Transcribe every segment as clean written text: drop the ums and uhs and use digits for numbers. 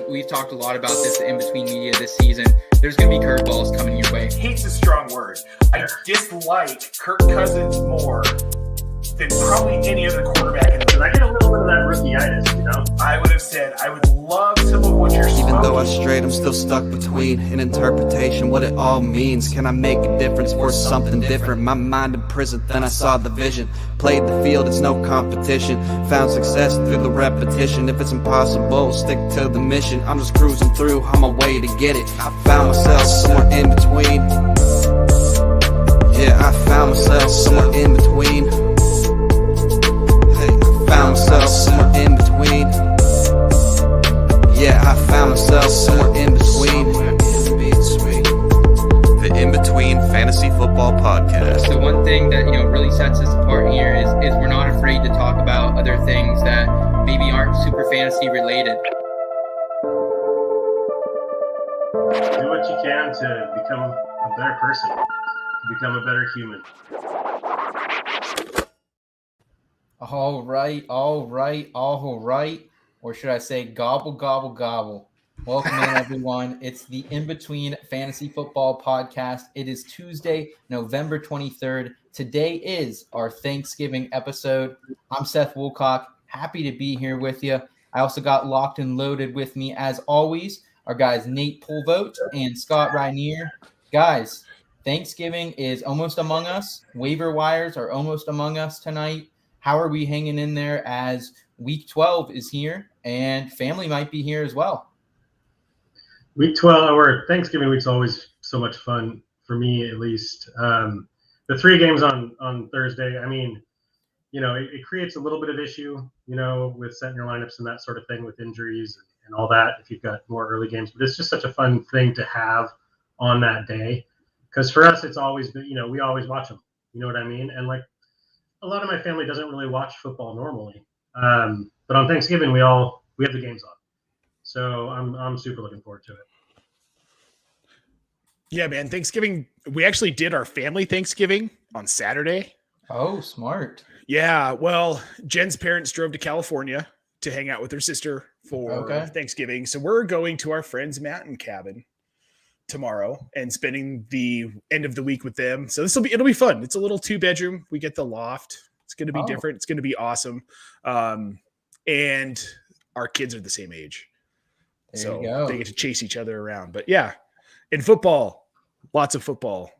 we've talked a lot about this in between media this season. There's going to be curveballs coming your way. Hate's a strong word. I dislike Kirk Cousins more than probably any other quarterback in the league. I get a little bit of that rookie-itis, I would have said, I would love some of what you're smoking. Even though I strayed, I'm still stuck between an interpretation, what it all means. Can I make a difference for something different? My mind in prison, then I saw the vision. Played the field, it's no competition. Found success through the repetition. If it's impossible, stick to the mission. I'm just cruising through on my way to get it. I found myself somewhere in between. Yeah, I found myself somewhere in between. Found myself somewhere in between. Yeah, I found myself somewhere in between. The In Between Fantasy Football Podcast. So one thing that really sets us apart here is we're not afraid to talk about other things that maybe aren't super fantasy related. Do what you can to become a better person, to become a better human. All right. Or should I say gobble, gobble, gobble. Welcome in, everyone. It's the In Between Fantasy Football Podcast. It is Tuesday, November 23rd. Today is our Thanksgiving episode. I'm Seth Woolcock. Happy to be here with you. I also got locked and loaded with me, as always, our guys Nate Pulvote and Scott Rainier. Guys, Thanksgiving is almost among us. Waiver wires are almost among us tonight. How are we hanging in there as Week 12 is here and family might be here as well? Week 12, or Thanksgiving week's always so much fun for me, at least. The 3 games on Thursday, it creates a little bit of issue, with setting your lineups and that sort of thing with injuries and all that if you've got more early games. But it's just such a fun thing to have on that day. Because for us, it's always been, we always watch them. You know what I mean? And a lot of my family doesn't really watch football normally. But on Thanksgiving, we have the games on. So I'm super looking forward to it. Yeah, man. Thanksgiving, we actually did our family Thanksgiving on Saturday. Oh, smart. Yeah. Well, Jen's parents drove to California to hang out with her sister for Thanksgiving. So we're going to our friend's mountain cabin tomorrow and spending the end of the week with them. So it'll be fun. It's a little 2-bedroom. We get the loft. It's going to be different. It's going to be awesome. And our kids are the same age. So they get to chase each other around. But yeah, in football, lots of football.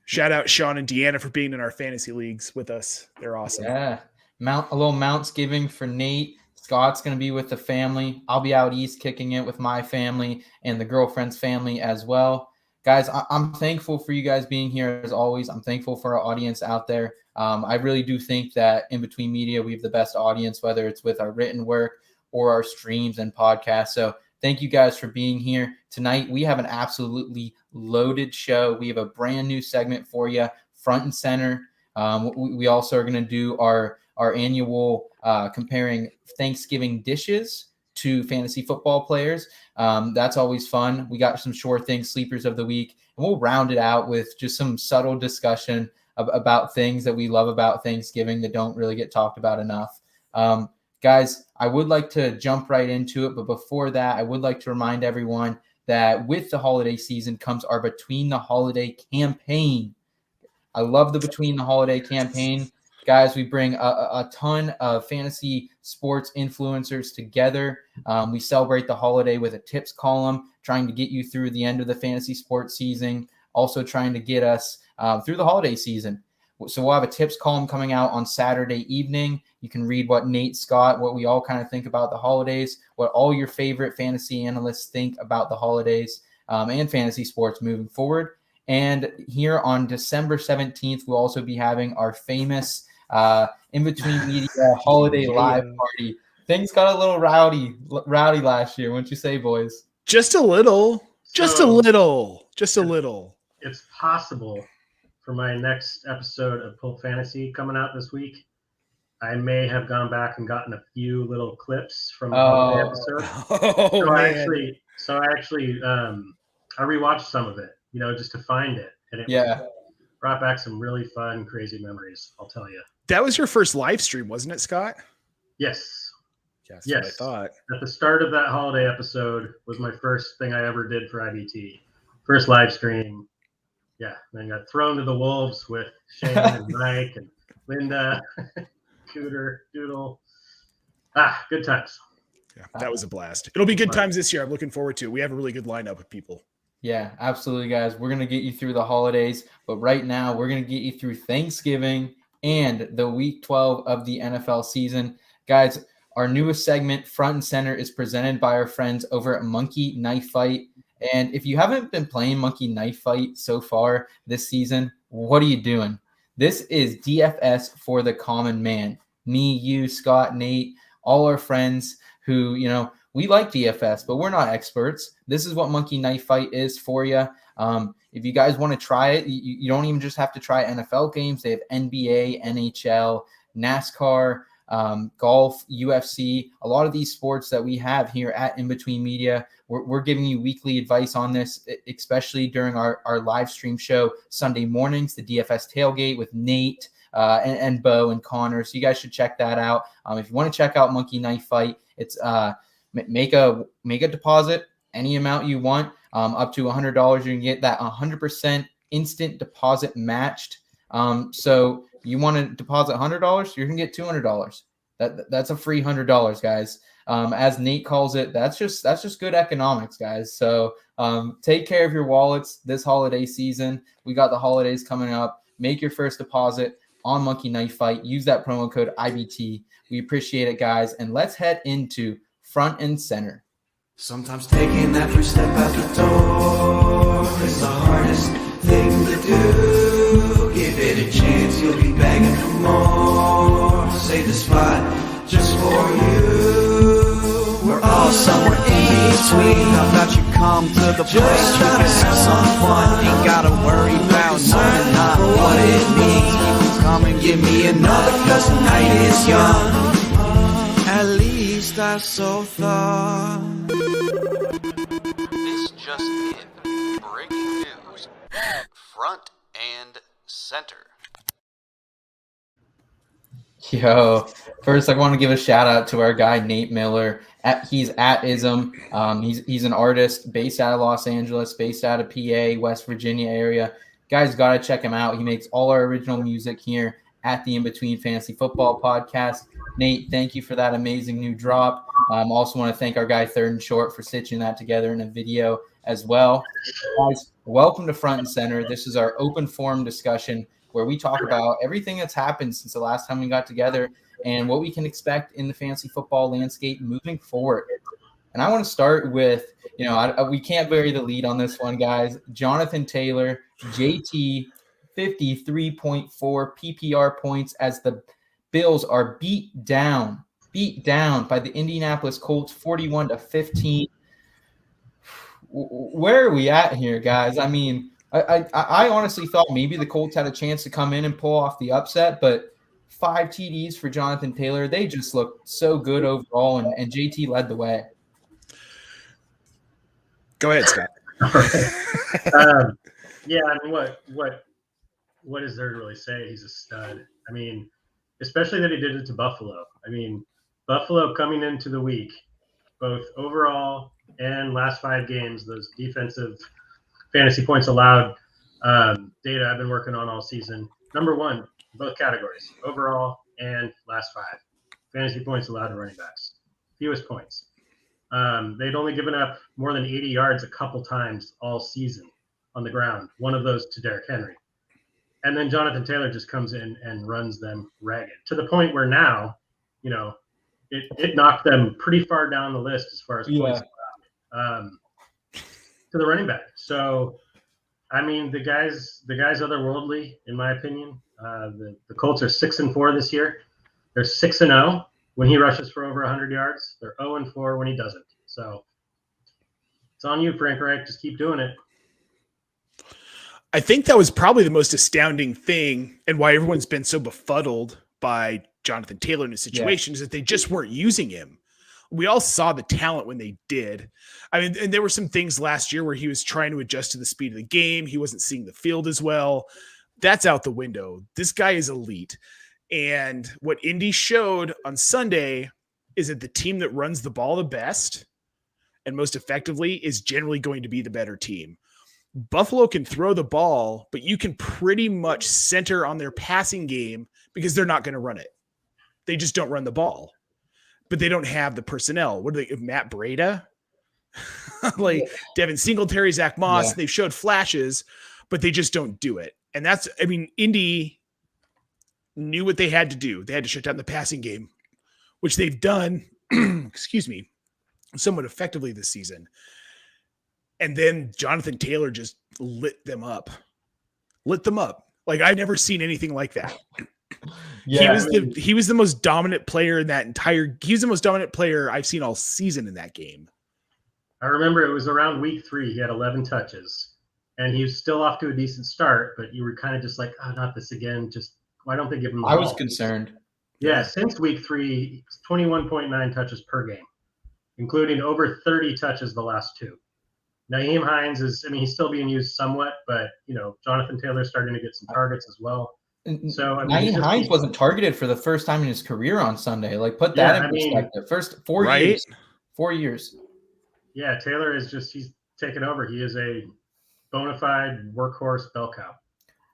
Shout out Sean and Deanna for being in our fantasy leagues with us. They're awesome. Yeah. A little Mountsgiving for Nate. Scott's going to be with the family. I'll be out east kicking it with my family and the girlfriend's family as well. Guys, I'm thankful for you guys being here as always. I'm thankful for our audience out there. I really do think that in between media, we have the best audience, whether it's with our written work or our streams and podcasts. So thank you guys for being here. Tonight, we have an absolutely loaded show. We have a brand new segment for you, front and center. We also are going to do our annual comparing Thanksgiving dishes to fantasy football players. That's always fun. We got some sure things, sleepers of the week, and we'll round it out with just some subtle discussion about things that we love about Thanksgiving that don't really get talked about enough. Guys, I would like to jump right into it, but before that, I would like to remind everyone that with the holiday season comes our Between the Holiday campaign. I love the Between the Holiday campaign. Guys, we bring a ton of fantasy sports influencers together. We celebrate the holiday with a tips column, trying to get you through the end of the fantasy sports season, also trying to get us through the holiday season. So we'll have a tips column coming out on Saturday evening. You can read what Nate, Scott, what we all kind of think about the holidays, what all your favorite fantasy analysts think about the holidays and fantasy sports moving forward. And here on December 17th, we'll also be having our famous In Between Media Holiday Live Party. Things got a little rowdy last year, wouldn't you say, boys? Just a little. Just a little. It's possible for my next episode of Pulp Fantasy coming out this week, I may have gone back and gotten a few little clips from the episode. I rewatched some of it, just to find it. And it brought back some really fun, crazy memories, I'll tell you. That was your first live stream, wasn't it, Scott? Yes. Yes. Yes. I thought. At the start of that holiday episode was my first thing I ever did for IBT. First live stream. Yeah. Then got thrown to the wolves with Shane and Mike and Linda, Cooter, Doodle. Good times. Yeah, that was a blast. It'll be good times this year. I'm looking forward to it. We have a really good lineup of people. Yeah, absolutely, guys. We're going to get you through the holidays, but right now we're going to get you through Thanksgiving and the Week 12 of the NFL season. Guys, our newest segment, Front and Center, is presented by our friends over at Monkey Knife Fight. And if you haven't been playing Monkey Knife Fight so far this season, what are you doing? This is DFS for the common man. Me, you, Scott, Nate, all our friends who, we like DFS, but we're not experts. This is what Monkey Knife Fight is for you. If you guys want to try it, you don't even just have to try NFL games. They have NBA, NHL, NASCAR, golf, UFC, a lot of these sports that we have here at In Between Media. We're giving you weekly advice on this, especially during our live stream show Sunday mornings, the DFS Tailgate with Nate and Bo and Connor. So you guys should check that out. If you want to check out Monkey Knife Fight, it's make a deposit, any amount you want, up to $100. You can get that 100% instant deposit matched. So you want to deposit $100, you're gonna get $200. That's a free $100, guys. As Nate calls it, that's just good economics, guys. So take care of your wallets this holiday season. We got the holidays coming up. Make your first deposit on Monkey Knife Fight. Use that promo code IBT. We appreciate it, guys. And let's head into Front and Center. Sometimes taking that first step out the door is the hardest thing to do. Give it a chance, you'll be begging for more. Save the spot just for you. We're all somewhere in between. How about you come to the place we can have some fun? Ain't gotta worry about knowing not what it means. Come and give me another, cause the night is young. At least I so thought. This just in. Breaking news. Front and Center. Yo, first I want to give a shout out to our guy Nate Miller. He's at ISM. He's an artist based out of Los Angeles, based out of PA, West Virginia area. Guys, gotta check him out. He makes all our original music here at the In Between Fantasy Football Podcast. Nate, thank you for that amazing new drop. Also want to thank our guy Third and Short for stitching that together in a video as well. Guys, welcome to Front and Center. This is our open forum discussion where we talk about everything that's happened since the last time we got together and what we can expect in the fantasy football landscape moving forward. And I want to start with, we can't bury the lead on this one, guys. Jonathan Taylor, JT, 53.4 PPR points as the Bills are beat down by the Indianapolis Colts 41-15. Where are we at here, guys? I mean, I honestly thought maybe the Colts had a chance to come in and pull off the upset, but 5 TDs for Jonathan Taylor. They just looked so good overall, and JT led the way. Go ahead, Scott. Yeah, I mean, what is there to really say? He's a stud. I mean, especially that he did it to Buffalo. I mean, Buffalo coming into the week, both overall and last 5 games, those defensive fantasy points allowed data I've been working on all season. Number 1, both categories, overall and last 5. Fantasy points allowed to running backs. Fewest points. They'd only given up more than 80 yards a couple times all season on the ground. One of those to Derrick Henry. And then Jonathan Taylor just comes in and runs them ragged to the point where now, it knocked them pretty far down the list as far as points to the running back. So, I mean, the guy's otherworldly, in my opinion. The Colts are 6-4 this year. They're 6-0 when he rushes for over 100 yards. They're 0-4 when he doesn't. So it's on you, Frank Reich. Just keep doing it. I think that was probably the most astounding thing and why everyone's been so befuddled by Jonathan Taylor in his situation is that they just weren't using him. We all saw the talent when they did. I mean, and there were some things last year where he was trying to adjust to the speed of the game. He wasn't seeing the field as well. That's out the window. This guy is elite. And what Indy showed on Sunday is that the team that runs the ball the best and most effectively is generally going to be the better team. Buffalo can throw the ball, but you can pretty much center on their passing game because they're not going to run it. They just don't run the ball, but they don't have the personnel. What are they? Matt Breida, like Devin Singletary, Zach Moss. Yeah. They've showed flashes, but they just don't do it. And that's, I mean, Indy knew what they had to do. They had to shut down the passing game, which they've done, excuse me, somewhat effectively this season. And then Jonathan Taylor just lit them up. Like I've never seen anything like that. Yeah, he was the most dominant player in that he was the most dominant player I've seen all season in that game. I remember it was around week 3. He had 11 touches and he was still off to a decent start, but you were kind of just like, oh, not this again. Just why don't they give him the ball? I was concerned. Yeah. Since week 3, 21.9 touches per game, including over 30 touches the last 2. Nyheim Hines he's still being used somewhat, but Jonathan Taylor's starting to get some targets as well. So Nyheim Hines wasn't targeted for the first time in his career on Sunday. Like put that in perspective. First 4 years. 4 years. Yeah, Taylor is he's taken over. He is a bona fide workhorse bell cow.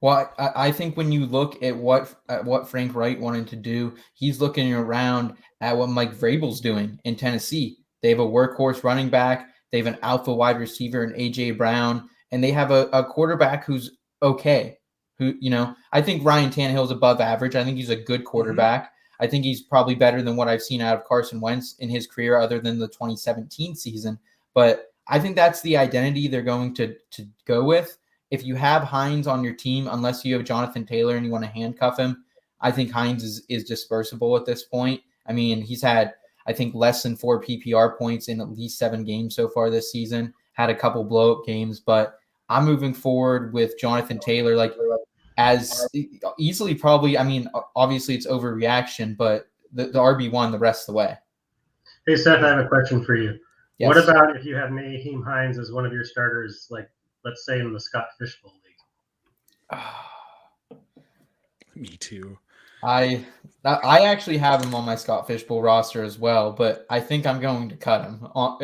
Well, I think when you look at what Frank Wright wanted to do, he's looking around at what Mike Vrabel's doing in Tennessee. They have a workhorse running back. They have an alpha wide receiver in A.J. Brown, and they have a quarterback who's okay. I think Ryan Tannehill's above average. I think he's a good quarterback. Mm-hmm. I think he's probably better than what I've seen out of Carson Wentz in his career other than the 2017 season. But I think that's the identity they're going to go with. If you have Hines on your team, unless you have Jonathan Taylor and you want to handcuff him, I think Hines is dispersible at this point. I mean, he's had, I think, less than 4 PPR points in at least 7 games so far this season, had a couple blow-up games, but I'm moving forward with Jonathan Taylor, like as easily probably, obviously it's overreaction, but the RB1 the rest of the way. Hey, Seth, I have a question for you. Yes. What about if you have Nyheim Hines as one of your starters, like, let's say in the Scott Fishbowl League? Me too. I actually have him on my Scott Fishbowl roster as well, but I think I'm going to cut him. But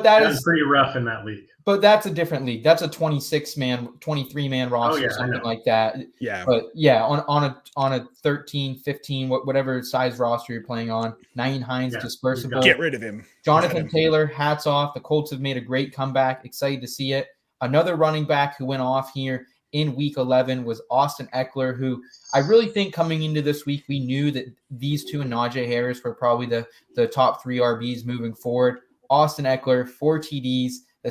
that is pretty rough in that league. But that's a different league. That's a 23-man roster, something like that. Yeah. But yeah, on a 13, 15, whatever size roster you're playing on, Nyheim Hines dispersible. Get rid of him. Jonathan Taylor, hats off. The Colts have made a great comeback. Excited to see it. Another running back who went off here in week 11 was Austin Eckler, who I really think coming into this week, we knew that these two and Najee Harris were probably the top 3 RBs moving forward. Austin Eckler, 4 TDs. My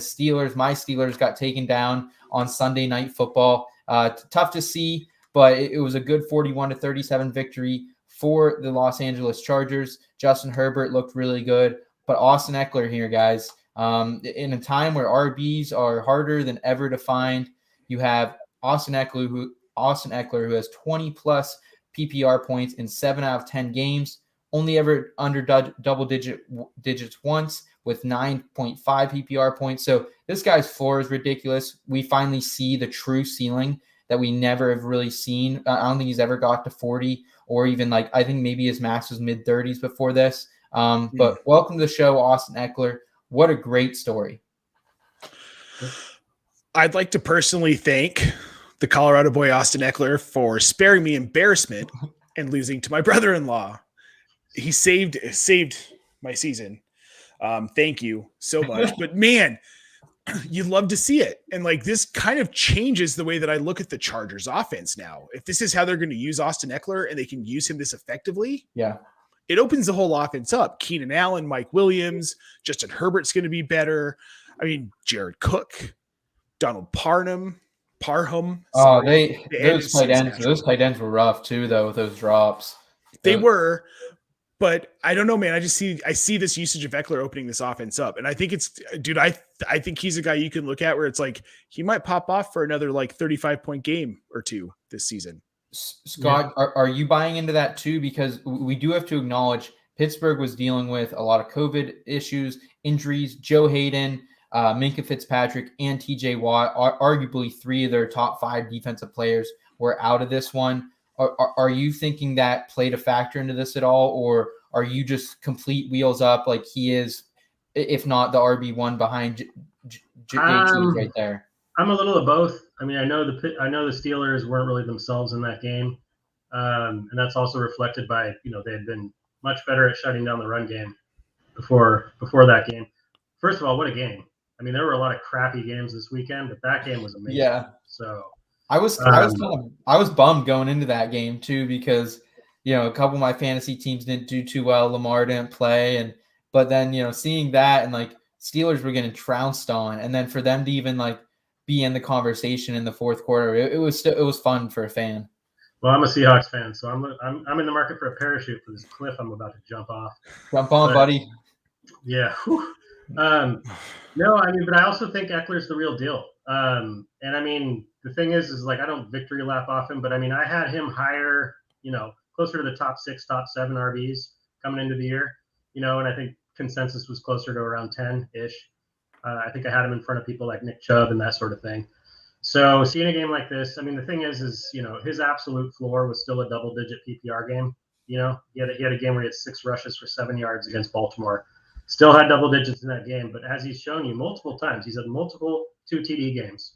Steelers got taken down on Sunday Night Football. Tough to see, but it was a good 41-37 victory for the Los Angeles Chargers. Justin Herbert looked really good, but Austin Eckler here, guys, in a time where RBs are harder than ever to find, you have Austin Eckler, who has 20-plus PPR points in 7 out of 10 games, only ever under double digits once with 9.5 PPR points. So this guy's floor is ridiculous. We finally see the true ceiling that we never have really seen. I don't think he's ever got to 40 or even I think maybe his max was mid-30s before this. But welcome to the show, Austin Eckler. What a great story. I'd like to personally thank the Colorado boy Austin Eckler for sparing me embarrassment and losing to my brother-in-law. He saved my season. Thank you so much. But man, you love to see it. And this kind of changes the way that I look at the Chargers offense now. If this is how they're going to use Austin Eckler and they can use him this effectively, it opens the whole offense up. Keenan Allen, Mike Williams, Justin Herbert's going to be better. Jared Cook, Donald Parham. Those tight ends were rough too, though, with those drops. They were, but I don't know, man. I see this usage of Eckler opening this offense up, and I think I think he's a guy you can look at where it's he might pop off for another 35-point game or 2 this season. Scott, are you buying into that too? Because we do have to acknowledge Pittsburgh was dealing with a lot of COVID issues, injuries. Joe Hayden, Minkah Fitzpatrick, and TJ Watt, arguably 3 of their top 5 defensive players, were out of this one. Are you thinking that played a factor into this at all, or are you just complete wheels up like he is, if not the RB1 behind JT right there? I'm a little of both. I mean, I know the Steelers weren't really themselves in that game, and that's also reflected by they had been much better at shutting down the run game before that game. First of all, what a game! I mean, there were a lot of crappy games this weekend, but that game was amazing. Yeah. So I was bummed going into that game too, because a couple of my fantasy teams didn't do too well. Lamar didn't play, but then seeing that and like Steelers were getting trounced on, and then for them to even like be in the conversation in the fourth quarter, it was fun for a fan. Well, I'm a Seahawks fan, so I'm in the market for a parachute for this cliff I'm about to jump off. Jump on, buddy. Yeah. No, I mean, but I also think Eckler's the real deal. And I mean, the thing is like I don't victory lap off him, but I mean, I had him higher, closer to the top 6, top 7 RBs coming into the year, and I think consensus was closer to around 10-ish. I think I had him in front of people like Nick Chubb and that sort of thing. So seeing a game like this, I mean, the thing is his absolute floor was still a double-digit PPR game. He had a game where he had 6 rushes for 7 yards against Baltimore. Still had double digits in that game, but as he's shown you multiple times, he's had multiple 2 TD games.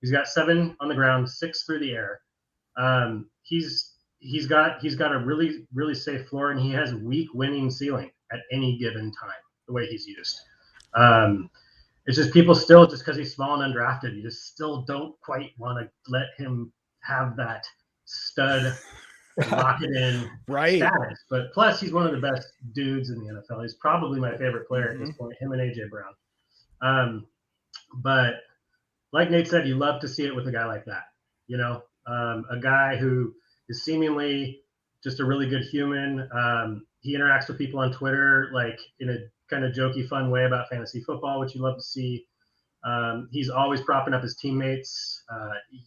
He's got 7 on the ground, 6 through the air. He's got a really, really safe floor, and he has weak winning ceiling at any given time, the way he's used. It's just people still, just because he's small and undrafted, you just still don't quite want to let him have that stud lock it in status. But plus, he's one of the best dudes in the NFL. He's probably my favorite player at this point, him and AJ Brown. But like Nate said, you love to see it with a guy like that. A guy who is seemingly just a really good human. He interacts with people on Twitter like in a kind of jokey, fun way about fantasy football, which you love to see. He's always propping up his teammates.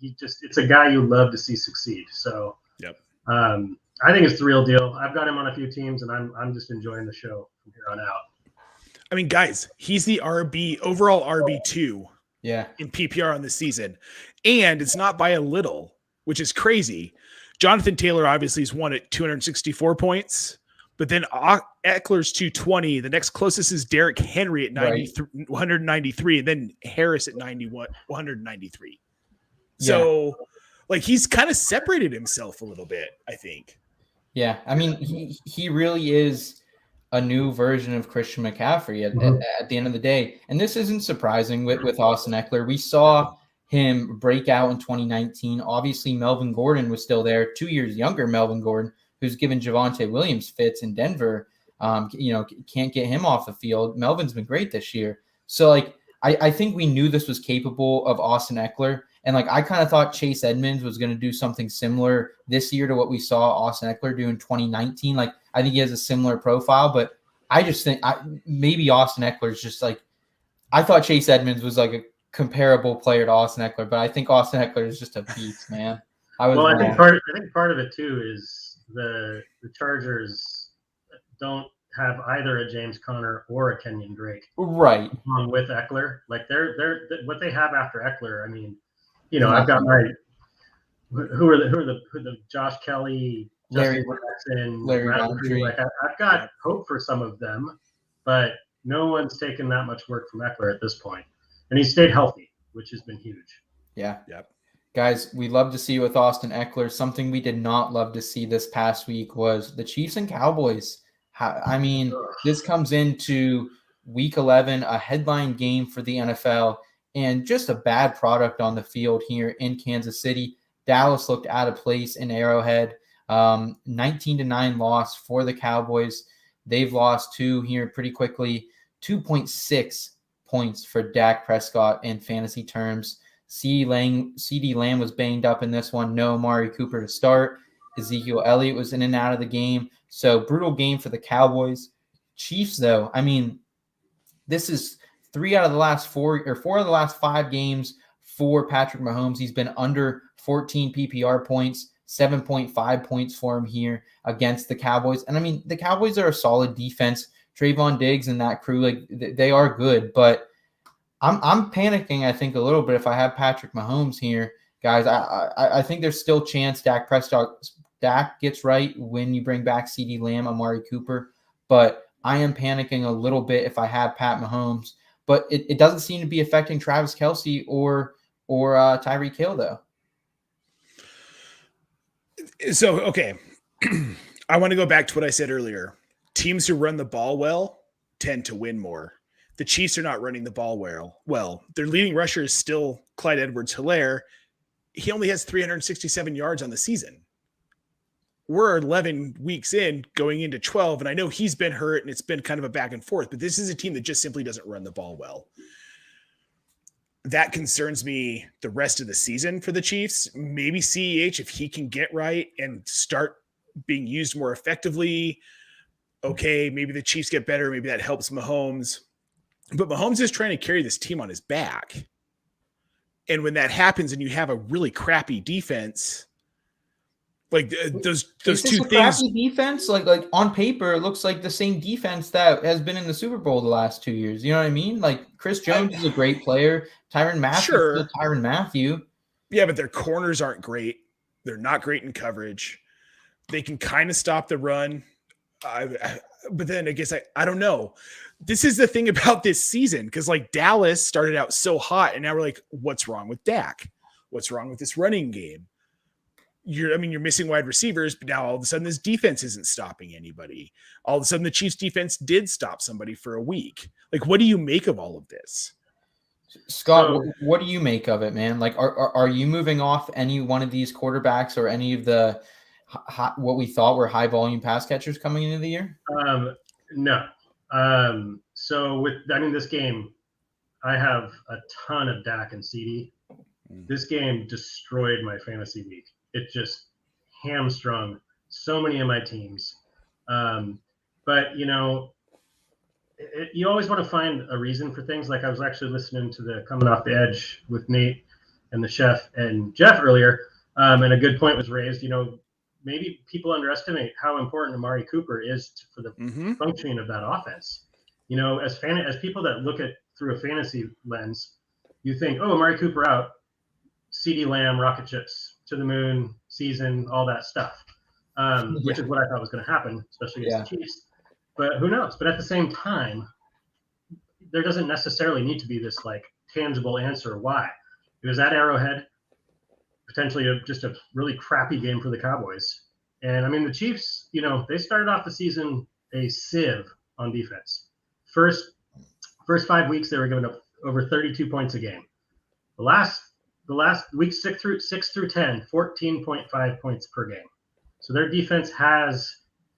It's a guy you love to see succeed. So I think it's the real deal. I've got him on a few teams, and I'm just enjoying the show from here on out. I mean, guys, he's the overall RB2 in PPR on this season. And it's not by a little, which is crazy. Jonathan Taylor obviously has won at 264 points, but then Eckler's 220. The next closest is Derrick Henry at 193, and then Harris at 193. So, like, he's kind of separated himself a little bit, I think. Yeah, I mean, he really is a new version of Christian McCaffrey at the end of the day. And this isn't surprising with Austin Eckler. We saw him break out in 2019. Obviously, Melvin Gordon was still there, 2 years younger Melvin Gordon, who's given Javonte Williams fits in Denver. Can't get him off the field. Melvin's been great this year. So, like, I think we knew this was capable of Austin Eckler. And, like, I kind of thought Chase Edmonds was going to do something similar this year to what we saw Austin Eckler do in 2019. Like, I think he has a similar profile, but I just think maybe Austin Eckler is just like – I thought Chase Edmonds was like a comparable player to Austin Eckler, but I think Austin Eckler is just a beast, man. I think part of it, too, is the Chargers don't have either a James Conner or a Kenyon Drake. Right. With Eckler. Like, they're what they have after Eckler, I mean – I've got my who are the Josh Kelly, Larry Jackson, Roundtree. Like I've got hope for some of them, but no one's taken that much work from Eckler at this point, and he stayed healthy, which has been huge. Yeah. Yep. Guys, we love to see it with Austin Eckler. Something we did not love to see this past week was the Chiefs and Cowboys. I mean, this comes into Week 11, a headline game for the NFL. And just a bad product on the field here in Kansas City. Dallas looked out of place in Arrowhead. 19-9 loss for the Cowboys. They've lost 2 here pretty quickly. 2.6 points for Dak Prescott in fantasy terms. CeeDee Lamb was banged up in this one. No Amari Cooper to start. Ezekiel Elliott was in and out of the game. So brutal game for the Cowboys. Chiefs, though, I mean, this is 4 out of the last 5 games for Patrick Mahomes. He's been under 14 PPR points, 7.5 points for him here against the Cowboys. And I mean, the Cowboys are a solid defense. Trayvon Diggs and that crew, like, they are good, but I'm panicking, I think, a little bit if I have Patrick Mahomes here. Guys, I think there's still chance Dak Prescott Dak gets right when you bring back CeeDee Lamb, Amari Cooper, but I am panicking a little bit if I have Pat Mahomes. But it doesn't seem to be affecting Travis Kelce or Tyreek Hill, though. So, okay. I want to go back to what I said earlier. Teams who run the ball well tend to win more. The Chiefs are not running the ball well. Their leading rusher is still Clyde Edwards-Helaire. He only has 367 yards on the season. We're 11 weeks in, going into 12, and I know he's been hurt, and it's been kind of a back and forth, but this is a team that just simply doesn't run the ball well. That concerns me the rest of the season for the Chiefs. Maybe CEH, if he can get right and start being used more effectively, okay, maybe the Chiefs get better. Maybe that helps Mahomes. But Mahomes is trying to carry this team on his back. And when that happens and you have a really crappy defense, like those two things. Crappy defense, like on paper, it looks like the same defense that has been in the Super Bowl the last 2 years. You know what I mean? Like Chris Jones is a great player. Tyrann Mathieu is Tyrann Mathieu. Yeah, but their corners aren't great. They're not great in coverage. They can kind of stop the run. But then I guess I don't know. This is the thing about this season, because like Dallas started out so hot, and now we're like, what's wrong with Dak? What's wrong with this running game? You're missing wide receivers, but now all of a sudden this defense isn't stopping anybody. All of a sudden the Chiefs defense did stop somebody for a week. Like, what do you make of all of this? Scott, what do you make of it, man? Like, are you moving off any one of these quarterbacks or any of the what we thought were high volume pass catchers coming into the year? No. So this game, I have a ton of Dak and CD. This game destroyed my fantasy week. It just hamstrung so many of my teams. But you always want to find a reason for things. Like I was actually listening to the Coming Off the Edge with Nate and the chef and Jeff earlier. And a good point was raised, maybe people underestimate how important Amari Cooper is for the functioning of that offense. As people that look at through a fantasy lens, you think, oh, Amari Cooper out, CeeDee Lamb, rocket ships to the moon, season, all that stuff, which is what I thought was going to happen, especially against the Chiefs. But who knows? But at the same time, there doesn't necessarily need to be this like tangible answer why. It was at Arrowhead, potentially just a really crappy game for the Cowboys. And I mean, the Chiefs, they started off the season a sieve on defense. First 5 weeks, they were giving up over 32 points a game. The last weeks 6 through 10, 14.5 points per game. So their defense has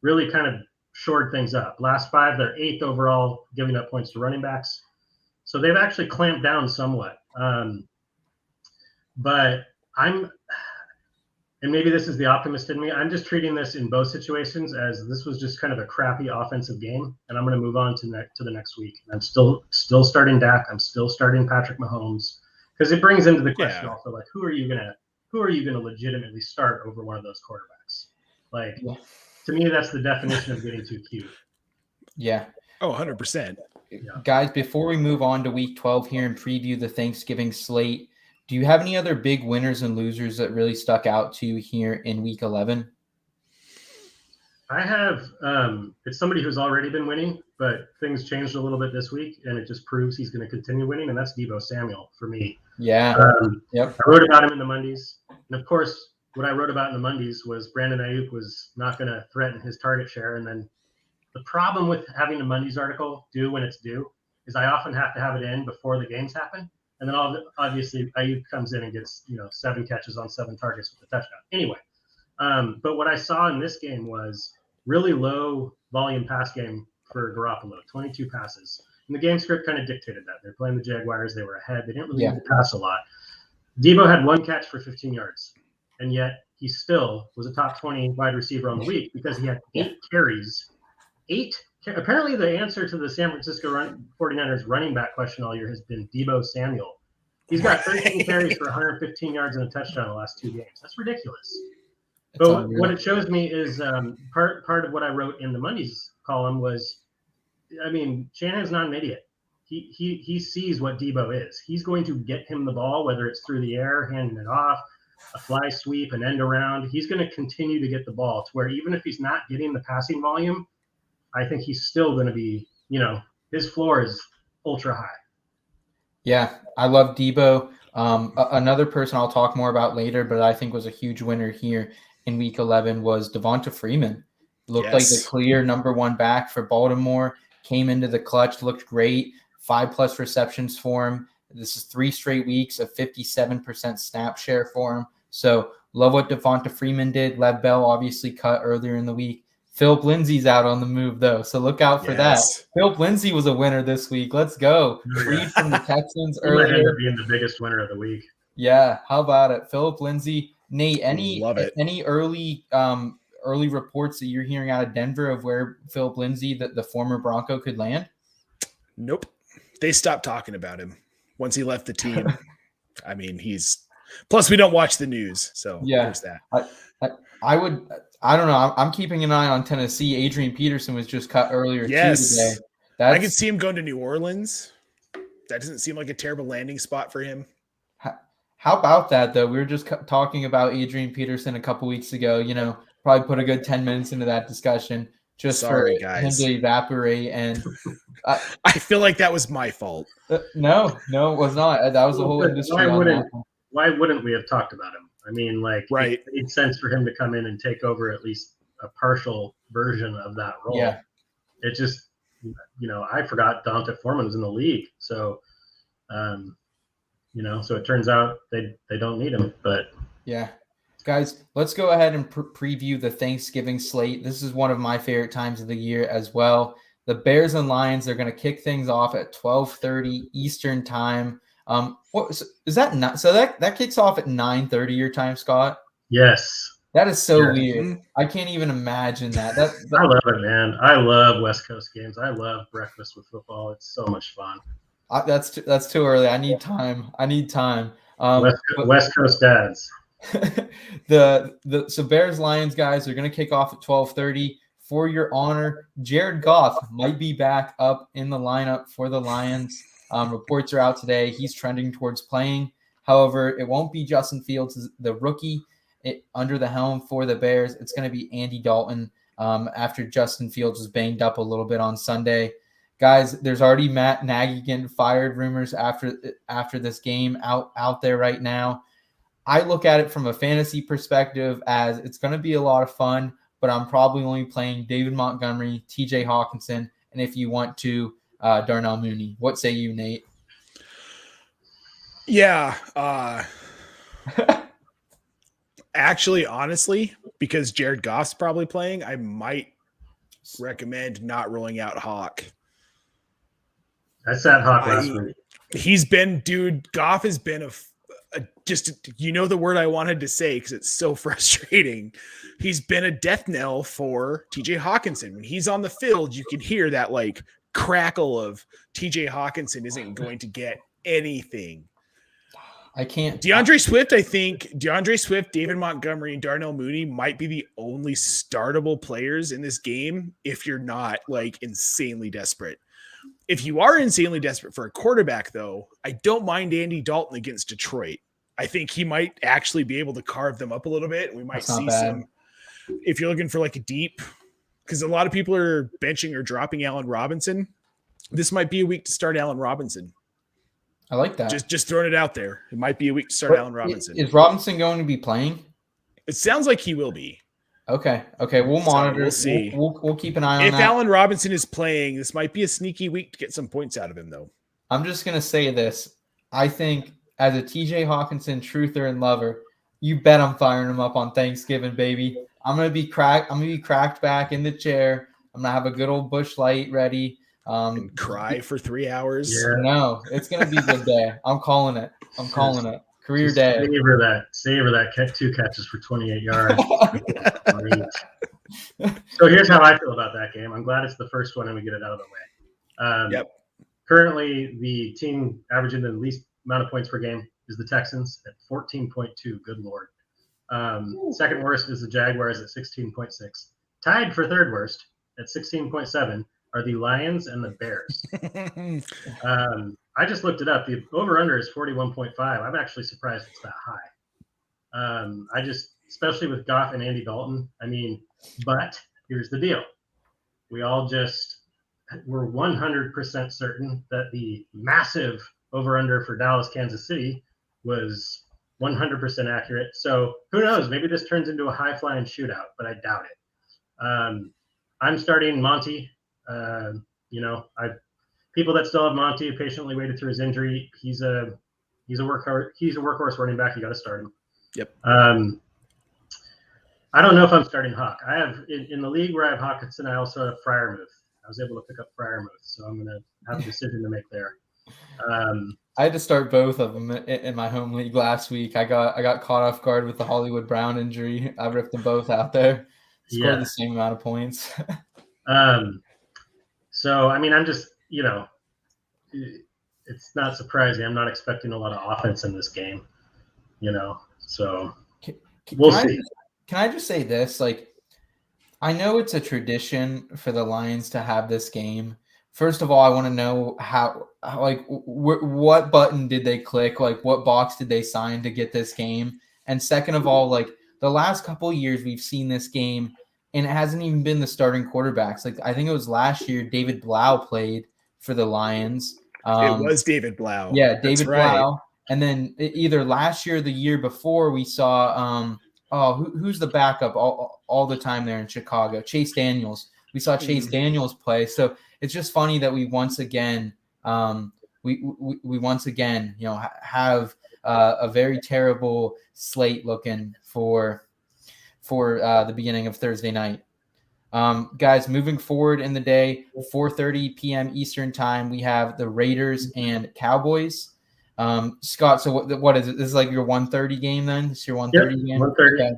really kind of shored things up. Last 5, they're 8th overall, giving up points to running backs. So they've actually clamped down somewhat. But and maybe this is the optimist in me, I'm just treating this in both situations as this was just kind of a crappy offensive game, and I'm going to move on to the next week. I'm still starting Dak. I'm still starting Patrick Mahomes, because it brings into the question also, like, who are you gonna legitimately start over one of those quarterbacks? Like, to me, that's the definition of getting too cute. Yeah. Oh, 100%. Guys, before we move on to week 12 here and preview the Thanksgiving slate, do you have any other big winners and losers that really stuck out to you here in week 11? I have it's somebody who's already been winning, but things changed a little bit this week, and it just proves he's going to continue winning, and that's Deebo Samuel for me. Yeah. I wrote about him in the Mondays, and of course, what I wrote about in the Mondays was Brandon Ayuk was not going to threaten his target share, and then the problem with having a Mondays article due when it's due is I often have to have it in before the games happen, and then obviously Ayuk comes in and gets 7 catches on 7 targets with a touchdown. Anyway, but what I saw in this game was really low volume pass game for Garoppolo, 22 passes. And the game script kind of dictated that. They're playing the Jaguars. They were ahead. They didn't really need to pass a lot. Deebo had 1 catch for 15 yards, and yet he still was a top 20 wide receiver on the week because he had 8 carries. 8. Apparently, the answer to the San Francisco 49ers running back question all year has been Deebo Samuel. He's got 13 carries for 115 yards and a touchdown the last 2 games. That's ridiculous. But what it shows me is part of what I wrote in the Mondays column was, I mean, Shanahan's not an idiot. He sees what Deebo is. He's going to get him the ball, whether it's through the air, handing it off, a fly sweep, an end around. He's going to continue to get the ball to where even if he's not getting the passing volume, I think he's still going to be, his floor is ultra high. Yeah, I love Debo. Another person I'll talk more about later, but I think was a huge winner here in Week 11 was Devonta Freeman. Looked like the clear number one back for Baltimore. Came into the clutch, looked great. 5+ receptions for him. This is 3 straight weeks of 57% snap share for him. So love what Devonta Freeman did. Lev Bell obviously cut earlier in the week. Philip Lindsay's out on the move, though, so look out for that. Philip Lindsay was a winner this week. Let's go. Freed from the Texans earlier. He might end up being the biggest winner of the week. Yeah, how about it? Philip Lindsay. Nate, any early reports that you're hearing out of Denver of where Philip Lindsay, the former Bronco, could land? Nope. They stopped talking about him once he left the team. I mean, plus we don't watch the news, so there's that. I don't know. I'm keeping an eye on Tennessee. Adrian Peterson was just cut earlier today. I could see him going to New Orleans. That doesn't seem like a terrible landing spot for him. How about that, though? We were just talking about Adrian Peterson a couple weeks ago. Probably put a good 10 minutes into that discussion just for him to evaporate. And I feel like that was my fault. No, it was not. That was the whole industry. Why wouldn't we have talked about him? I mean, right. It made sense for him to come in and take over at least a partial version of that role. Yeah. It just, I forgot Devonta Freeman was in the league. So, so it turns out they don't need him. But yeah. Guys, let's go ahead and preview the Thanksgiving slate. This is one of my favorite times of the year as well. The Bears and Lions are going to kick things off at 12:30 Eastern time. What is that? Not so that kicks off at 9:30 your time, Scott. Yes, that is so weird. I can't even imagine that. I love it, man. I love West Coast games. I love breakfast with football. It's so much fun. That's too early. I need time. West Coast dads. So Bears Lions guys are going to kick off at 12:30. For your honor, Jared Goff might be back up in the lineup for the Lions. Reports are out today. He's trending towards playing. However, it won't be Justin Fields, the rookie, under the helm for the Bears. It's going to be Andy Dalton after Justin Fields was banged up a little bit on Sunday. Guys, there's already Matt Nagy getting fired rumors after this game out there right now. I look at it from a fantasy perspective as it's going to be a lot of fun, but I'm probably only playing David Montgomery, TJ Hawkinson, and if you want to, Darnell Mooney. What say you, Nate? Yeah. Actually, honestly, because Jared Goff's probably playing, I might recommend not rolling out Hawk. I sat Hawk last week. Goff has been the word I wanted to say because it's so frustrating. He's been a death knell for TJ Hawkinson. When he's on the field, you can hear that crackle of TJ Hawkinson isn't going to get anything. I can't. DeAndre Swift, David Montgomery, and Darnell Mooney might be the only startable players in this game if you're not insanely desperate. If you are insanely desperate for a quarterback, though, I don't mind Andy Dalton against Detroit. I think he might actually be able to carve them up a little bit. We might see some. If you're looking for a deep, because a lot of people are benching or dropping Allen Robinson, this might be a week to start Allen Robinson. I like that. Just throwing it out there. It might be a week to start Allen Robinson. Is Robinson going to be playing? It sounds like he will be. Okay. We'll monitor. We'll see. We'll keep an eye on that. If Allen Robinson is playing, this might be a sneaky week to get some points out of him, though. I'm just going to say this. I think as a TJ Hawkinson truther and lover, you bet I'm firing him up on Thanksgiving, baby. I'm going to be cracked back in the chair. I'm going to have a good old Busch Light ready. And cry for 3 hours. Yeah. No, it's going to be a good day. I'm calling it. Career just day. Savor that 2 catches for 28 yards. So here's how I feel about that game. I'm glad it's the first one and we get it out of the way. Currently, the team averaging the least amount of points per game is the Texans at 14.2. Good Lord. Second worst is the Jaguars at 16.6. Tied for third worst at 16.7 are the Lions and the Bears. I just looked it up. The over-under is 41.5. I'm actually surprised it's that high. I just, especially with Goff and Andy Dalton, I mean, but here's the deal. We all just were 100% certain that the massive over-under for Dallas, Kansas City was 100% accurate. So who knows? Maybe this turns into a high-flying shootout, but I doubt it. I'm starting Monty. People that still have Monty patiently waited through his injury. He's a workhorse running back. You got to start him. Yep. I don't know if I'm starting Hawk. I have in the league where I have Hawkinson. I also have Freiermuth. I was able to pick up Freiermuth, so I'm going to have a decision to make there. I had to start both of them in my home league last week. I got caught off guard with the Hollywood Brown injury. I ripped them both out there. Scored the same amount of points. So, I mean, I'm just, it's not surprising. I'm not expecting a lot of offense in this game, so we'll see. Can I just say this? Like, I know it's a tradition for the Lions to have this game. First of all, I want to know what button did they click? Like, what box did they sign to get this game? And second of all, like, the last couple of years we've seen this game, and it hasn't even been the starting quarterbacks. Like, I think it was last year David Blau played for the Lions. It was David Blau. Yeah, David Blau. And then either last year or the year before, we saw who's the backup all the time there in Chicago? Chase Daniels. We saw Chase Daniels play. So it's just funny that we once again have a very terrible slate looking for the beginning of Thursday night. Guys, moving forward in the day, 4:30 p.m. Eastern time, we have the Raiders and Cowboys. Scott, so what is it? This is like your 1:30 game then? This is your 1:30 game? 1:30.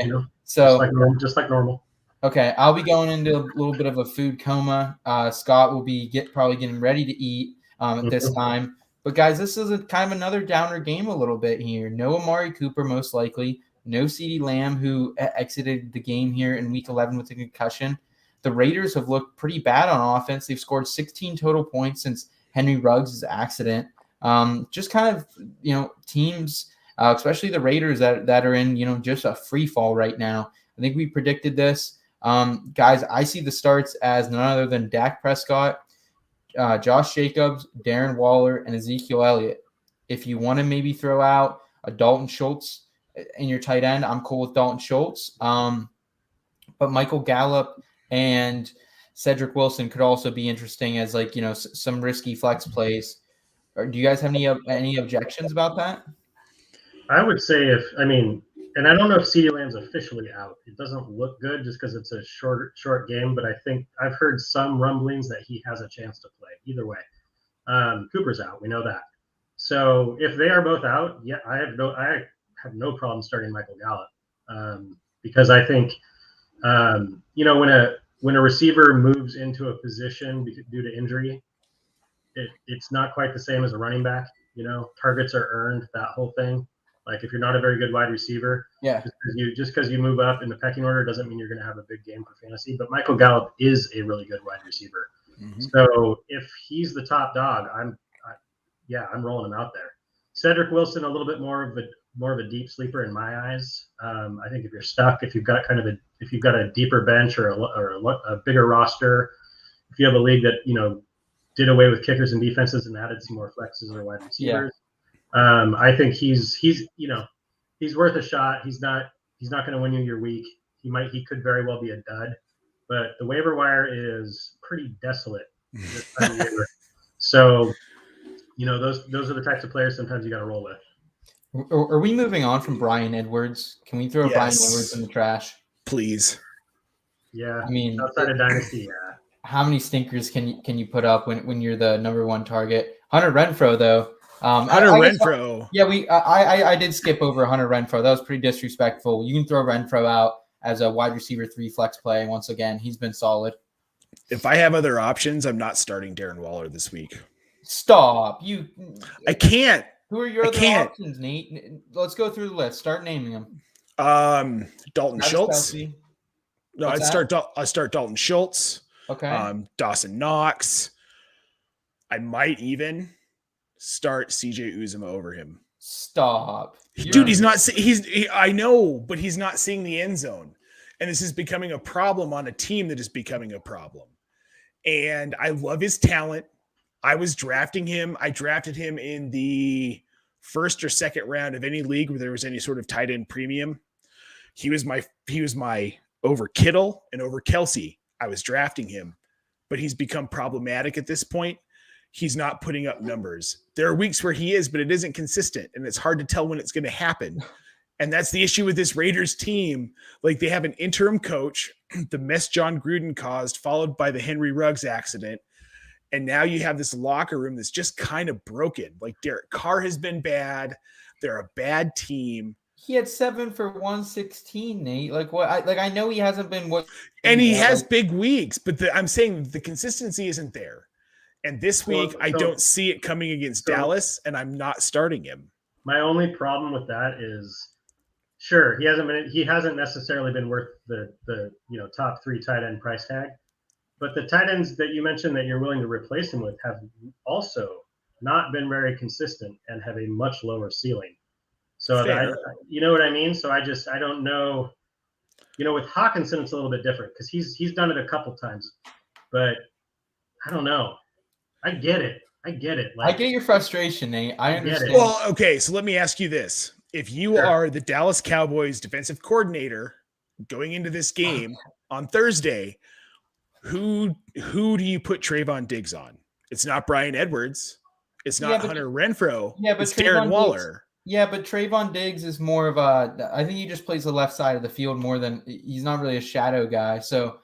Okay. So just like normal. Okay, I'll be going into a little bit of a food coma. Scott will be probably getting ready to eat at this time. But guys, this is kind of another downer game a little bit here. No Amari Cooper, most likely. No CeeDee Lamb, who exited the game here in Week 11 with a concussion. The Raiders have looked pretty bad on offense. They've scored 16 total points since Henry Ruggs' accident. Just kind of, teams, especially the Raiders that are in, just a free fall right now. I think we predicted this. Guys, I see the starts as none other than Dak Prescott, Josh Jacobs, Darren Waller, and Ezekiel Elliott. If you want to maybe throw out a Dalton Schultz in your tight end, I'm cool with Dalton Schultz. But Michael Gallup and Cedric Wilson could also be interesting as some risky flex plays. Or do you guys have any objections about that? I would say and I don't know if CeeDee Lamb's officially out. It doesn't look good just because it's a short game, but I think I've heard some rumblings that he has a chance to play. Either way, Cooper's out. We know that. So if they are both out, yeah, I have no problem starting Michael Gallup because I think when a receiver moves into a position due to injury, it's not quite the same as a running back. Targets are earned, that whole thing. Like if you're not a very good wide receiver, just because you move up in the pecking order doesn't mean you're going to have a big game for fantasy. But Michael Gallup is a really good wide receiver. Mm-hmm. So if he's the top dog, I'm rolling him out there. Cedric Wilson, a little bit more of a deep sleeper in my eyes. I think if you're stuck, if you've got a deeper bench or a bigger roster, if you have a league that did away with kickers and defenses and added some more flexes or wide receivers. Yeah. I think he's worth a shot. He's not going to win you your week. He could very well be a dud, but the waiver wire is pretty desolate this time of year. So, those are the types of players sometimes you got to roll with. Are we moving on from Bryan Edwards? Can we throw Bryan Edwards in the trash? Please. Yeah. I mean, outside of Dynasty, yeah. How many stinkers can you put up when you're the number one target? Hunter Renfrow, though. Renfrow. I did skip over Hunter Renfrow. That was pretty disrespectful. You can throw Renfrow out as a wide receiver 3 flex play. Once again, he's been solid. If I have other options, I'm not starting Darren Waller this week. Stop. I can't. Who are your other options, Nate? Let's go through the list. Start naming them. Dalton Schultz. Kelsey. No, I'd start Dalton Schultz. Okay. Dawson Knox. I might even start CJ Uzomah over him. Stop. Dude, he's not. I know, but he's not seeing the end zone. And this is becoming a problem on a team that is becoming a problem. And I love his talent. I was drafting him. I drafted him in the first or second round of any league where there was any sort of tight end premium. He was my over Kittle and over Kelsey. I was drafting him, but he's become problematic at this point. He's not putting up numbers. There are weeks where he is, but it isn't consistent, and it's hard to tell when it's going to happen. And that's the issue with this Raiders team. Like, they have an interim coach, the mess John Gruden caused, followed by the Henry Ruggs accident. And now you have this locker room that's just kind of broken. Like, Derek Carr has been bad. They're a bad team. He had 7 for 116, Nate. Like, what? I know he hasn't been what. And he has big weeks, but I'm saying the consistency isn't there. And this week, I don't see it coming against Dallas, and I'm not starting him. My only problem with that is, sure, he hasn't necessarily been worth the top 3 tight end price tag, but the tight ends that you mentioned that you're willing to replace him with have also not been very consistent and have a much lower ceiling. So you know what I mean? So I don't know. With Hawkinson, it's a little bit different because he's done it a couple times, but I don't know. I get it. Like, I get your frustration, Nate. I understand. Well, okay, so let me ask you this. If you are the Dallas Cowboys defensive coordinator going into this game on Thursday, who do you put Trayvon Diggs on? It's not Bryan Edwards. It's not Hunter Renfrow. Yeah, but it's Darren Waller. Yeah, but Trayvon Diggs is more of I think he just plays the left side of the field more than he's not really a shadow guy. So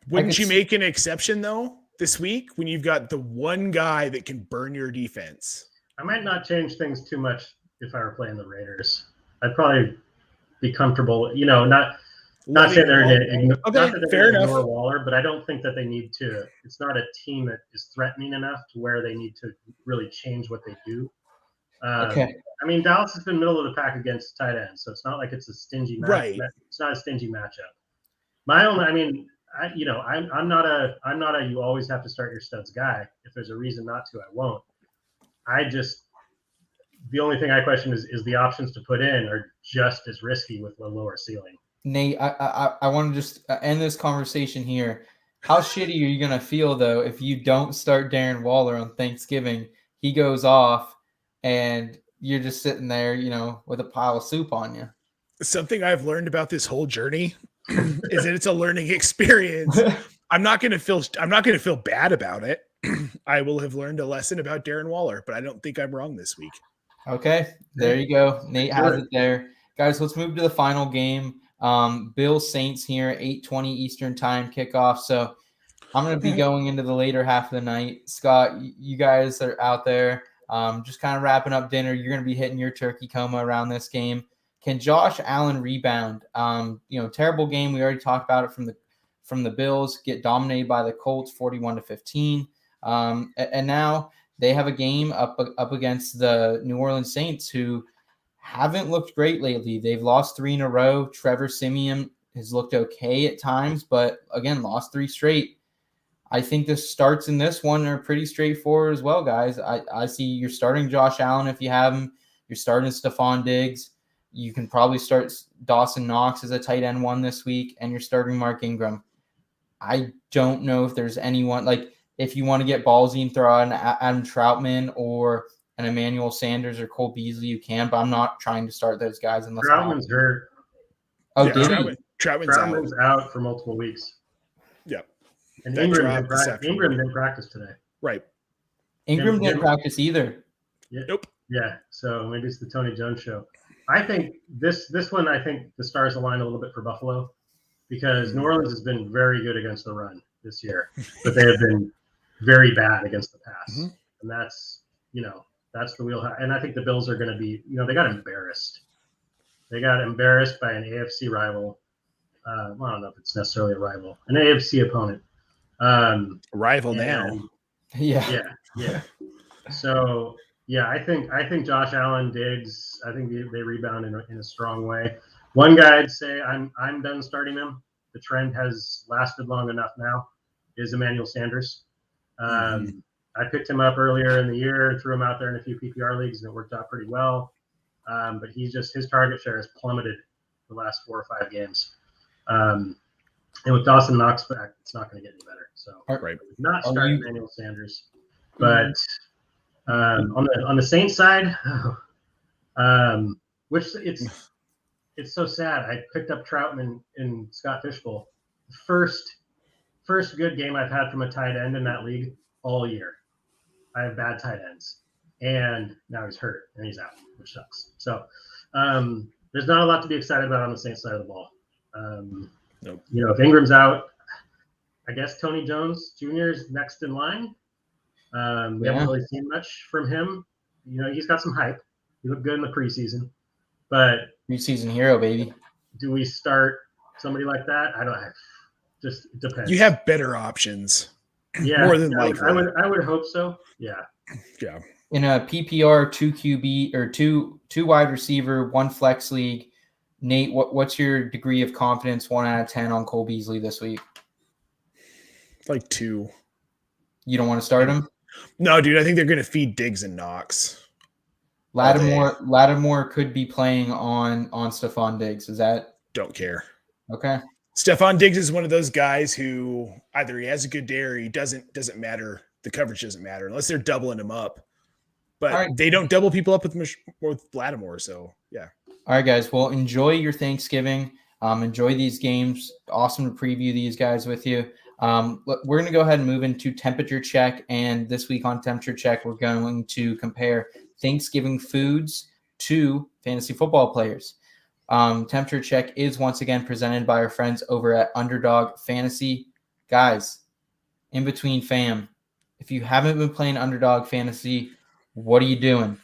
wouldn't you make an exception though this week when you've got the one guy that can burn your defense? I might not change things too much if I were playing the Raiders. I'd probably be comfortable, not saying they're going to ignore Waller, but I don't think that they need to. It's not a team that is threatening enough to where they need to really change what they do. Okay. I mean, Dallas has been middle of the pack against tight ends, so it's not like it's a stingy matchup. Right. It's not a stingy matchup. I'm not a you always have to start your studs guy. If there's a reason not to, I won't. The only thing I question is the options to put in are just as risky with a lower ceiling. Nate, I want to just end this conversation here. How shitty are you going to feel, though, if you don't start Darren Waller on Thanksgiving? He goes off, and you're just sitting there, with a pile of soup on you. Something I've learned about this whole journey is that it's a learning experience. I'm not going to feel bad about it. I will have learned a lesson about Darren Waller, but I don't think I'm wrong this week. Okay, there you go. Nate has it there. Guys, let's move to the final game. Bills Saints here, 8:20 Eastern time kickoff. So I'm going to be going into the later half of the night. Scott, you guys are out there just kind of wrapping up dinner. You're going to be hitting your turkey coma around this game. Can Josh Allen rebound? Terrible game. We already talked about it from the Bills. Get dominated by the Colts, 41-15. And now they have a game up against the New Orleans Saints, who haven't looked great lately. They've lost 3 in a row. Trevor Siemian has looked okay at times, but again, lost 3 straight. I think the starts in this one are pretty straightforward as well, guys. I see you're starting Josh Allen if you have him. You're starting Stephon Diggs. You can probably start Dawson Knox as a tight end 1 this week, and you're starting Mark Ingram. I don't know if there's anyone, like, if you want to get ballsy and throw out an Adam Troutman or an Emmanuel Sanders or Cole Beasley, you can, but I'm not trying to start those guys unless Troutman's hurt. Oh, yeah, did he? Troutman's out for multiple weeks. Yep. And Ingram didn't practice today. Right. Ingram didn't practice either. Yeah. Nope. Yeah. So maybe it's the Tony Jones show. I think this one, I think the stars align a little bit for Buffalo because New Orleans has been very good against the run this year, but they have been very bad against the pass. Mm-hmm. And that's the wheelhouse. And I think the Bills are going to be, they got embarrassed. They got embarrassed by an AFC rival. I don't know if it's necessarily a rival, an AFC opponent. Rival now. Yeah. So, I think Josh Allen, Diggs, I think they rebound in a strong way. One guy I'd say I'm done starting him. The trend has lasted long enough now. Is Emmanuel Sanders. I picked him up earlier in the year, threw him out there in a few PPR leagues, and it worked out pretty well. but his target share has plummeted the last 4 or 5 games. And with Dawson Knox back, it's not going to get any better. So not starting Emmanuel Sanders, but on the Saints side, which it's so sad. I picked up Troutman in Scott Fishbowl. First good game I've had from a tight end in that league all year. I have bad tight ends, and now he's hurt and he's out, which sucks. So there's not a lot to be excited about on the Saints side of the ball. Nope. If Ingram's out, I guess Tony Jones Jr. is next in line. We haven't really seen much from him. He's got some hype. He looked good in the preseason, but preseason hero, baby. Do we start somebody like that? I don't know. Just it depends. You have better options. Yeah, more than likely. I would hope so. Yeah. Yeah. In a PPR 2 QB or two wide receiver, 1 flex league, Nate, what's your degree of confidence 1 out of 10 on Cole Beasley this week? Like 2. You don't want to start him? No, dude. I think they're going to feed Diggs and Knox. Lattimore could be playing on Stephon Diggs. Is that? Don't care. Okay. Stephon Diggs is one of those guys who either he has a good day or he doesn't matter. The coverage doesn't matter unless they're doubling him up. But they don't double people up with Lattimore. So, yeah. All right, guys. Well, enjoy your Thanksgiving. Enjoy these games. Awesome to preview these guys with you. Look, we're going to go ahead and move into temperature check. And this week on temperature check, we're going to compare Thanksgiving foods to fantasy football players. Temperature check is once again presented by our friends over at Underdog Fantasy. Guys, in between fam, if you haven't been playing Underdog Fantasy, what are you doing?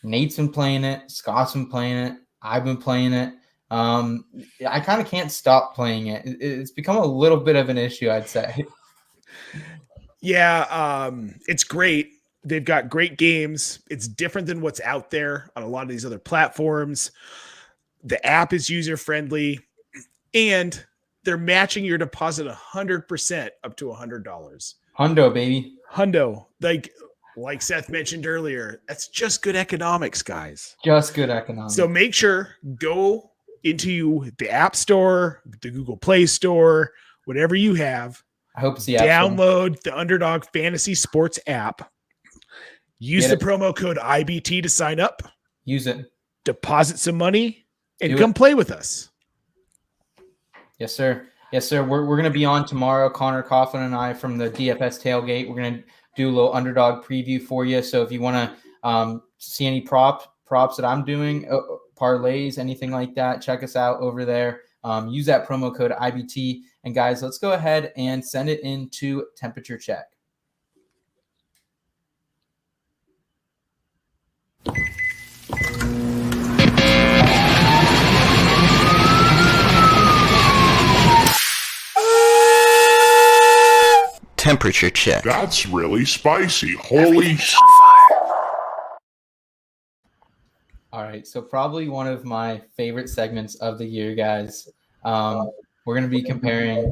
Nate's been playing it. Scott's been playing it. I've been playing it. I kind of can't stop playing it. It's become a little bit of an issue, I'd say. Yeah, it's great. They've got great games. It's different than what's out there on a lot of these other platforms. The app is user-friendly, and they're matching your deposit 100% up to $100. Hundo, baby. Hundo. Like Seth mentioned earlier, that's just good economics, guys. Just good economics. So make sure, go into the App Store, the Google Play Store, whatever you have. I hope it's the download the Underdog Fantasy Sports app. Use the promo code IBT to sign up. Use it. Deposit some money and come play with us. Yes, sir. Yes, sir. We're going to be on tomorrow. Connor Coughlin and I from the DFS tailgate. We're going to do a little Underdog preview for you. So if you want to see any props that I'm doing, parlays, anything like that, check us out over there. Use that promo code IBT. And guys, let's go ahead and send it into temperature check. Temperature check. That's really spicy. Holy shit. All right, so probably one of my favorite segments of the year, guys. We're going to be comparing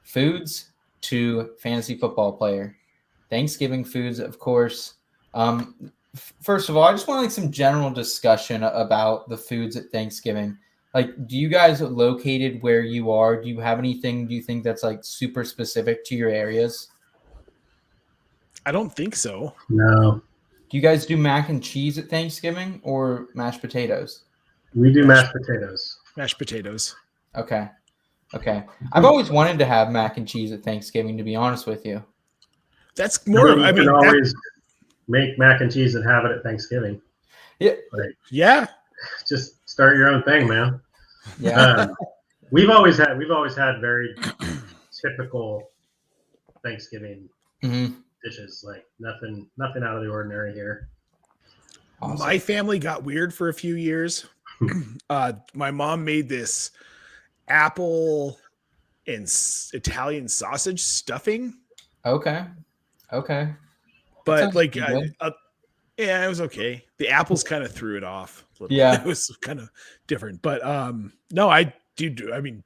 foods to fantasy football player. Thanksgiving foods, of course. First of all, I just want some general discussion about the foods at Thanksgiving. Do you guys located where you are? Do you have anything you think that's super specific to your areas? I don't think so. No. Do you guys do mac and cheese at Thanksgiving or mashed potatoes? We do mashed potatoes. Mashed potatoes. Okay. I've always wanted to have mac and cheese at Thanksgiving, to be honest with you. That's more. You can always make mac and cheese and have it at Thanksgiving. Yeah. Yeah. Just start your own thing, man. Yeah. We've always had very typical Thanksgiving dishes, nothing out of the ordinary here. Awesome. My family got weird for a few years. My mom made this apple and Italian sausage stuffing. Okay. But yeah, it was okay. The apples kind of threw it off. Yeah. It was kind of different. But no, I do. I mean,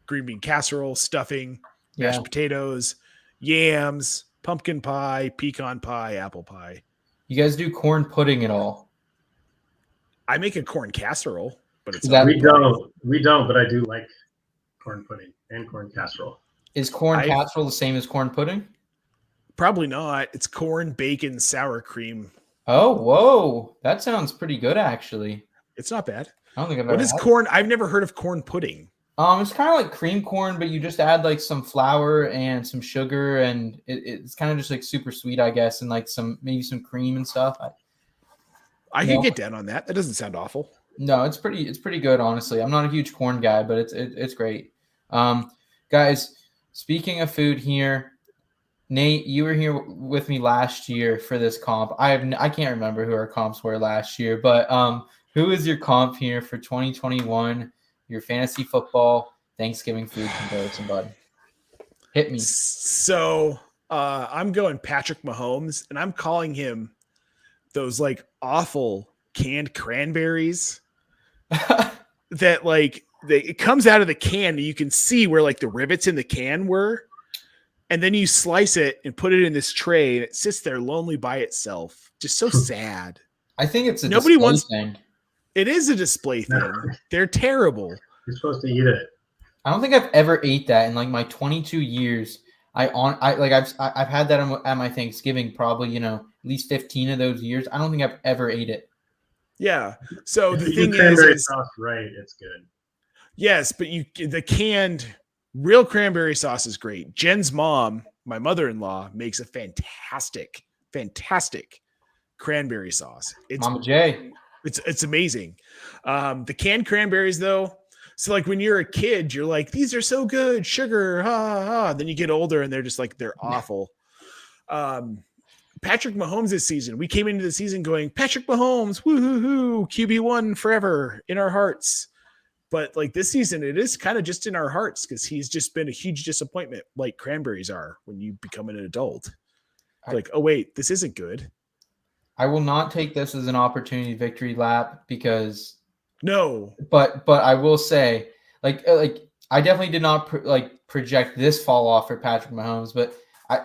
green bean casserole, stuffing, mashed potatoes, yams, pumpkin pie, pecan pie, apple pie. You guys do corn pudding at all? I make a corn casserole, but it's we don't, but I do like corn pudding and corn casserole. Is corn casserole the same as corn pudding? Probably not. It's corn, bacon, sour cream. Oh, whoa. That sounds pretty good, actually. It's not bad. I don't think I've What ever is had corn? I've never heard of corn pudding. It's kind of like cream corn, but you just add like some flour and some sugar, and it's kind of just like super sweet, I guess, and like maybe some cream and stuff. I can get down on that. That doesn't sound awful. No, it's pretty good, honestly. I'm not a huge corn guy, but it's great. Guys, speaking of food here, Nate, you were here with me last year for this comp. I can't remember who our comps were last year, but who is your comp here for 2021? Your fantasy football Thanksgiving food comparison, bud. Hit me. So I'm going Patrick Mahomes, and I'm calling him those like awful canned cranberries that like it comes out of the can and you can see where like the rivets in the can were. And then you slice it and put it in this tray and it sits there lonely by itself. Just so sad. I think it's a nobody wants thing. It is a display thing. They're terrible. You're supposed to eat it. I don't think I've ever ate that in like my 22 years. I've had that at my Thanksgiving probably, at least 15 of those years. I don't think I've ever ate it. Yeah. So the thing cranberry sauce, right? It's good. Yes, but the canned real cranberry sauce is great. Jen's mom, my mother-in-law, makes a fantastic cranberry sauce. It's Mama J. It's amazing. The canned cranberries though. So like when you're a kid, you're like, these are so good, sugar, ha ha. Then you get older and they're just like, they're awful. Patrick Mahomes this season, we came into the season going, Patrick Mahomes, woo-hoo-hoo, QB1 forever in our hearts. But like this season, it is kind of just in our hearts because he's just been a huge disappointment, like cranberries are when you become an adult. Like, oh wait, this isn't good. I will not take this as an opportunity victory lap because no. But I will say, like I definitely did not project this fall off for Patrick Mahomes, but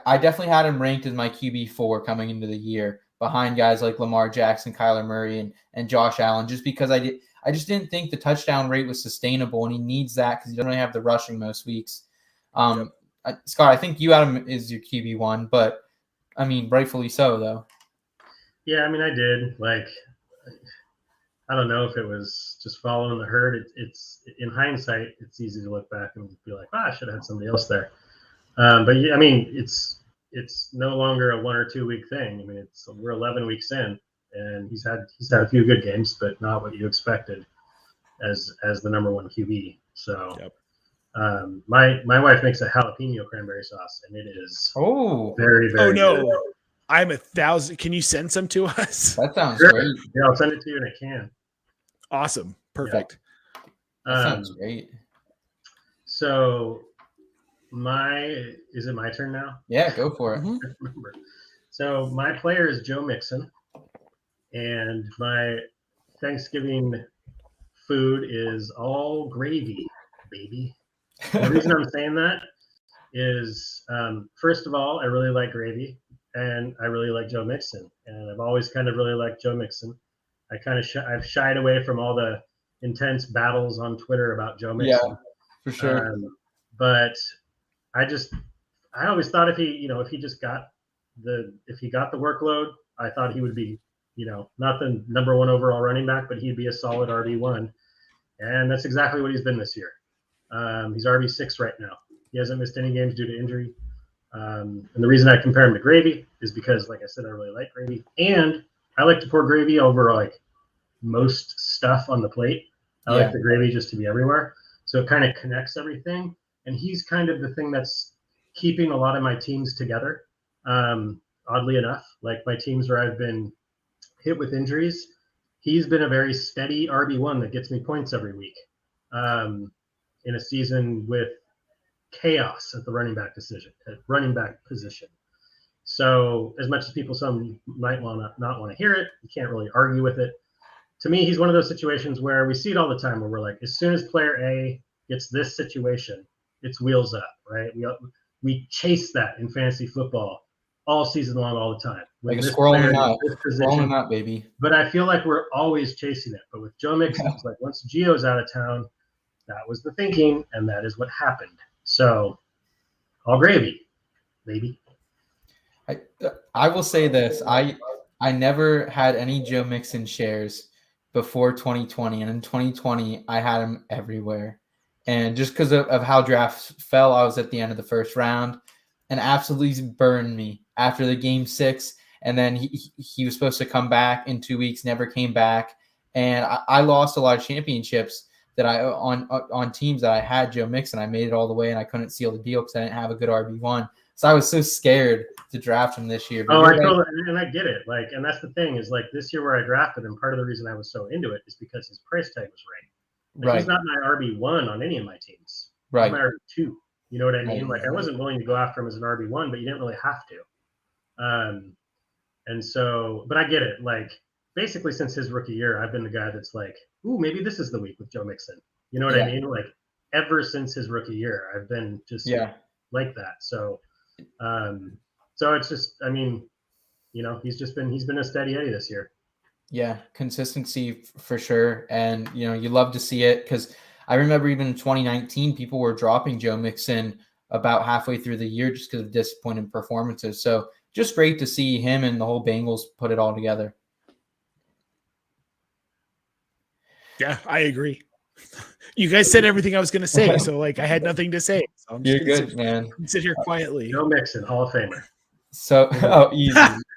I definitely had him ranked as my QB4 coming into the year behind guys like Lamar Jackson, Kyler Murray, and Josh Allen, just because I just didn't think the touchdown rate was sustainable, and he needs that because he doesn't really have the rushing most weeks. Scott, I think you had him as your QB1, but I mean, rightfully so, though. Yeah, I mean, I did. Like, I don't know if it was just following the herd. It's in hindsight, it's easy to look back and be like, I should have had somebody else there. But yeah, I mean, it's no longer a 1 or 2 week thing. I mean, we're 11 weeks in. And he's had a few good games, but not what you expected as the number one QB. So, my wife makes a jalapeno cranberry sauce, and it is very, very. Oh no, good. I'm 1,000. Can you send some to us? That sounds great. Yeah, I'll send it to you in a can. Awesome, perfect. That sounds great. So, is it my turn now? Yeah, go for it. Mm-hmm. So my player is Joe Mixon. And my Thanksgiving food is all gravy, baby. The reason I'm saying that is, first of all, I really like gravy, and I really like Joe Mixon. And I've always kind of really liked Joe Mixon. I've shied away from all the intense battles on Twitter about Joe Mixon. Yeah, for sure. But I always thought if he got the workload, I thought he would be, not the number one overall running back, but he'd be a solid RB1. And that's exactly what he's been this year. He's RB6 right now. He hasn't missed any games due to injury. And the reason I compare him to gravy is because, like I said, I really like gravy. And I like to pour gravy over like most stuff on the plate. I like the gravy just to be everywhere. So it kind of connects everything. And he's kind of the thing that's keeping a lot of my teams together. Oddly enough, like my teams where I've been hit with injuries, he's been a very steady RB1 that gets me points every week in a season with chaos at the running back position. So as much as some might not want to hear it, you can't really argue with it. To me, he's one of those situations where we see it all the time where we're like, as soon as player A gets this situation, it's wheels up, right? We chase that in fantasy football all season long, all the time. Like a squirrel in a nut. Squirrel in a nut, baby. But I feel like we're always chasing it. But with Joe Mixon, it's like once Gio's out of town, that was the thinking, and that is what happened. So, all gravy, baby. I will say this. I never had any Joe Mixon shares before 2020. And in 2020, I had him everywhere. And just because of how drafts fell, I was at the end of the first round and absolutely burned me after the game 6. And then he was supposed to come back in 2 weeks, never came back. And I lost a lot of championships that on teams that I had Joe Mixon. I made it all the way and I couldn't seal the deal because I didn't have a good RB1. So I was so scared to draft him this year. But I totally, and I get it. Like, and that's the thing is like this year where I drafted him, part of the reason I was so into it is because his price tag was right. Like, he's not my RB1 on any of my teams. Right. He's my RB2. You know what I mean? Like I wasn't willing to go after him as an RB1, but you didn't really have to. And so, but I get it. Like basically since his rookie year, I've been the guy that's like, ooh, maybe this is the week with Joe Mixon. You know what I mean? Like ever since his rookie year, I've been just like that. So it's just, I mean, you know, he's been a steady Eddie this year. Yeah, consistency for sure. And, you know, you love to see it because I remember even in 2019, people were dropping Joe Mixon about halfway through the year just because of disappointing performances. So just great to see him and the whole Bengals put it all together. Yeah, I agree. You guys said everything I was going to say, so like I had nothing to say. So You're good, man. Sit here quietly. Joe Mixon, Hall of Famer. So,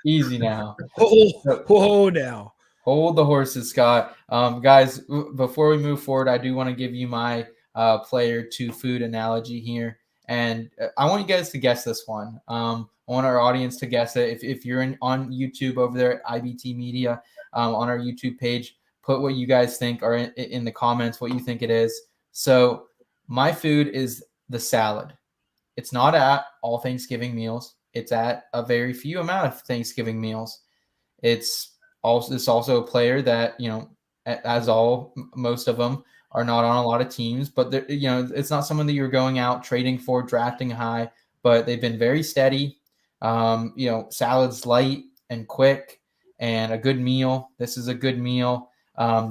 easy now. Now. Hold the horses, Scott. Guys, before we move forward, I do want to give you my player to food analogy here. And I want you guys to guess this one. I want our audience to guess it. If you're on YouTube over there at IBT Media, on our YouTube page, put what you guys think are in the comments, what you think it is. So my food is the salad. It's not at all Thanksgiving meals. It's at a very few amount of Thanksgiving meals. It's also a player that, you know, as most of them are not on a lot of teams, but you know, it's not someone that you're going out trading for, drafting high, but they've been very steady. You know, salad's light and quick and a good meal. This is a good meal.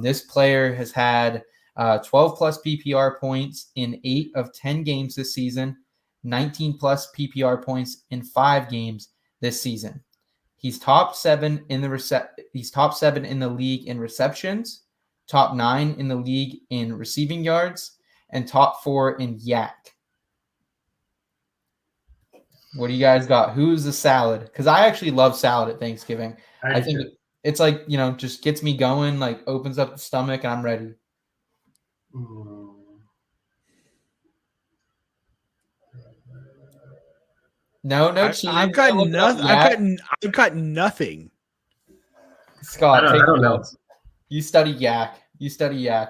This player has had 12 plus PPR points in 8 of 10 games this season, 19 plus PPR points in 5 games this season. He's top 7 in the he's top 7 in the league in receptions, top 9 in the league in receiving yards, and top 4 in yak. What do you guys got? Who's the salad? Because I actually love salad at Thanksgiving. I think it's like, you know, just gets me going, like opens up the stomach, and I'm ready. No cheating. I've got nothing. I've got nothing. Scott, I don't know. You study yak.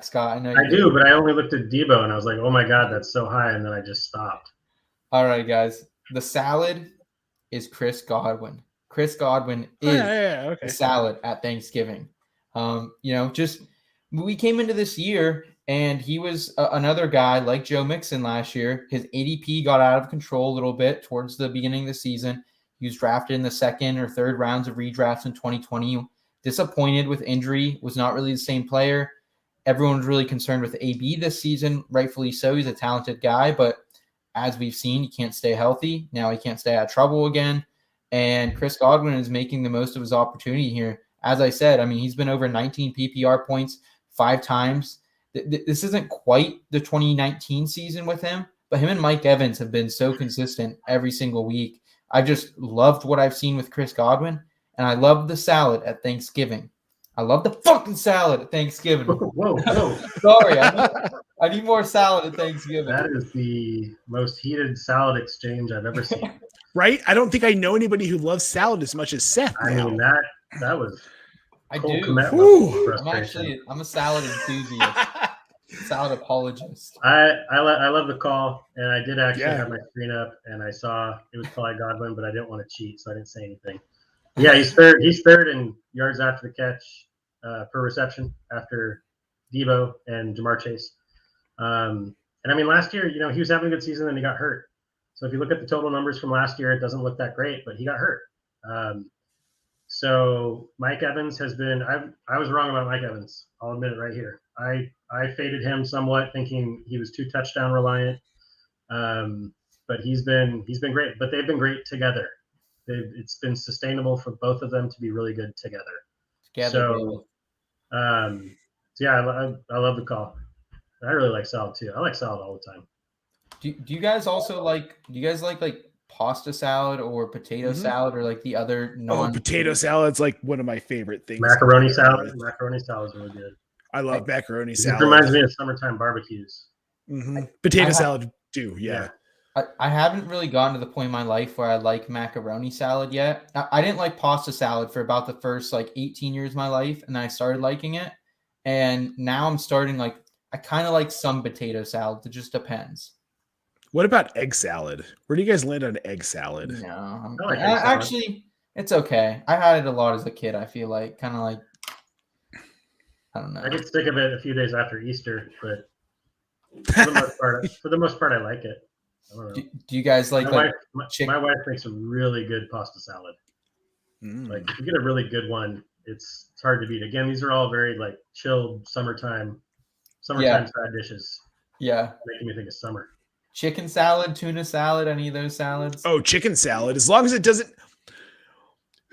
Scott. I know I do, but I only looked at Debo and I was like, oh my God, that's so high. And then I just stopped. All right, guys. The salad is Chris Godwin. Chris Godwin is the salad at Thanksgiving. You know, just we came into this year and he was another guy like Joe Mixon last year. His ADP got out of control a little bit towards the beginning of the season. He was drafted in the 2nd or 3rd rounds of redrafts in 2020. Disappointed with injury, was not really the same player. Everyone was really concerned with AB this season, rightfully so. He's a talented guy, but as we've seen, he can't stay healthy. Now he can't stay out of trouble again. And Chris Godwin is making the most of his opportunity here. As I said, I mean, he's been over 19 PPR points 5 times. This isn't quite the 2019 season with him, but him and Mike Evans have been so consistent every single week. I've just loved what I've seen with Chris Godwin, and I love the salad at Thanksgiving. I love the fucking salad at Thanksgiving. Whoa. Sorry, I need more salad at Thanksgiving. That is the most heated salad exchange I've ever seen. Right? I don't think I know anybody who loves salad as much as Seth. I mean, that was. I do. I'm a salad enthusiast, salad apologist. I love the call, and I did actually have my screen up, and I saw it was probably Godwin, but I didn't want to cheat, so I didn't say anything. Yeah, he's third. He's third in yards after the catch per reception after Debo and Jamar Chase. And I mean, last year, you know, he was having a good season, and he got hurt. So if you look at the total numbers from last year, it doesn't look that great, but he got hurt. So Mike Evans has been. I was wrong about Mike Evans. I'll admit it right here. I faded him somewhat, thinking he was too touchdown reliant. But he's been great. But they've been great together. It's been sustainable for both of them to be really good together. So yeah, I love the call. I really like salad too. I like salad all the time. Do you guys also like? Do you guys like pasta salad or potato salad or like the other non? Potato salad's like one of my favorite things. Macaroni salad. Macaroni salad's really good. I love macaroni salad. It reminds me of summertime barbecues. Potato salad too. Yeah. I haven't really gotten to the point in my life where I like macaroni salad yet. I didn't like pasta salad for about the first 18 years of my life, and then I started liking it. And now I'm starting I kind of like some potato salad. It just depends. What about egg salad? Where do you guys land on egg salad? No, actually, it's okay. I had it a lot as a kid. I feel I don't know. I get sick of it a few days after Easter, but for the most part, I like it. I don't know. Do you guys like my wife makes a really good pasta salad. If you get a really good one, it's hard to beat. Again, these are all very chilled summertime side dishes. Yeah, making me think of summer. Chicken salad, tuna salad, any of those salads? Oh, chicken salad. As long as it doesn't.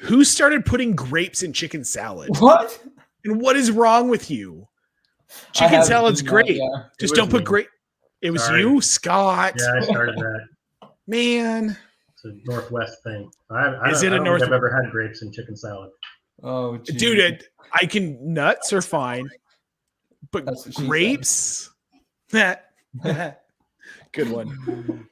Who started putting grapes in chicken salad? What? And what is wrong with you? Chicken salad's great. Just don't put grape. It was you, Scott. Yeah, I started that. Man. It's a Northwest thing. I don't think I've ever had grapes in chicken salad. Oh, geez. Dude, nuts are fine. But grapes? Good one.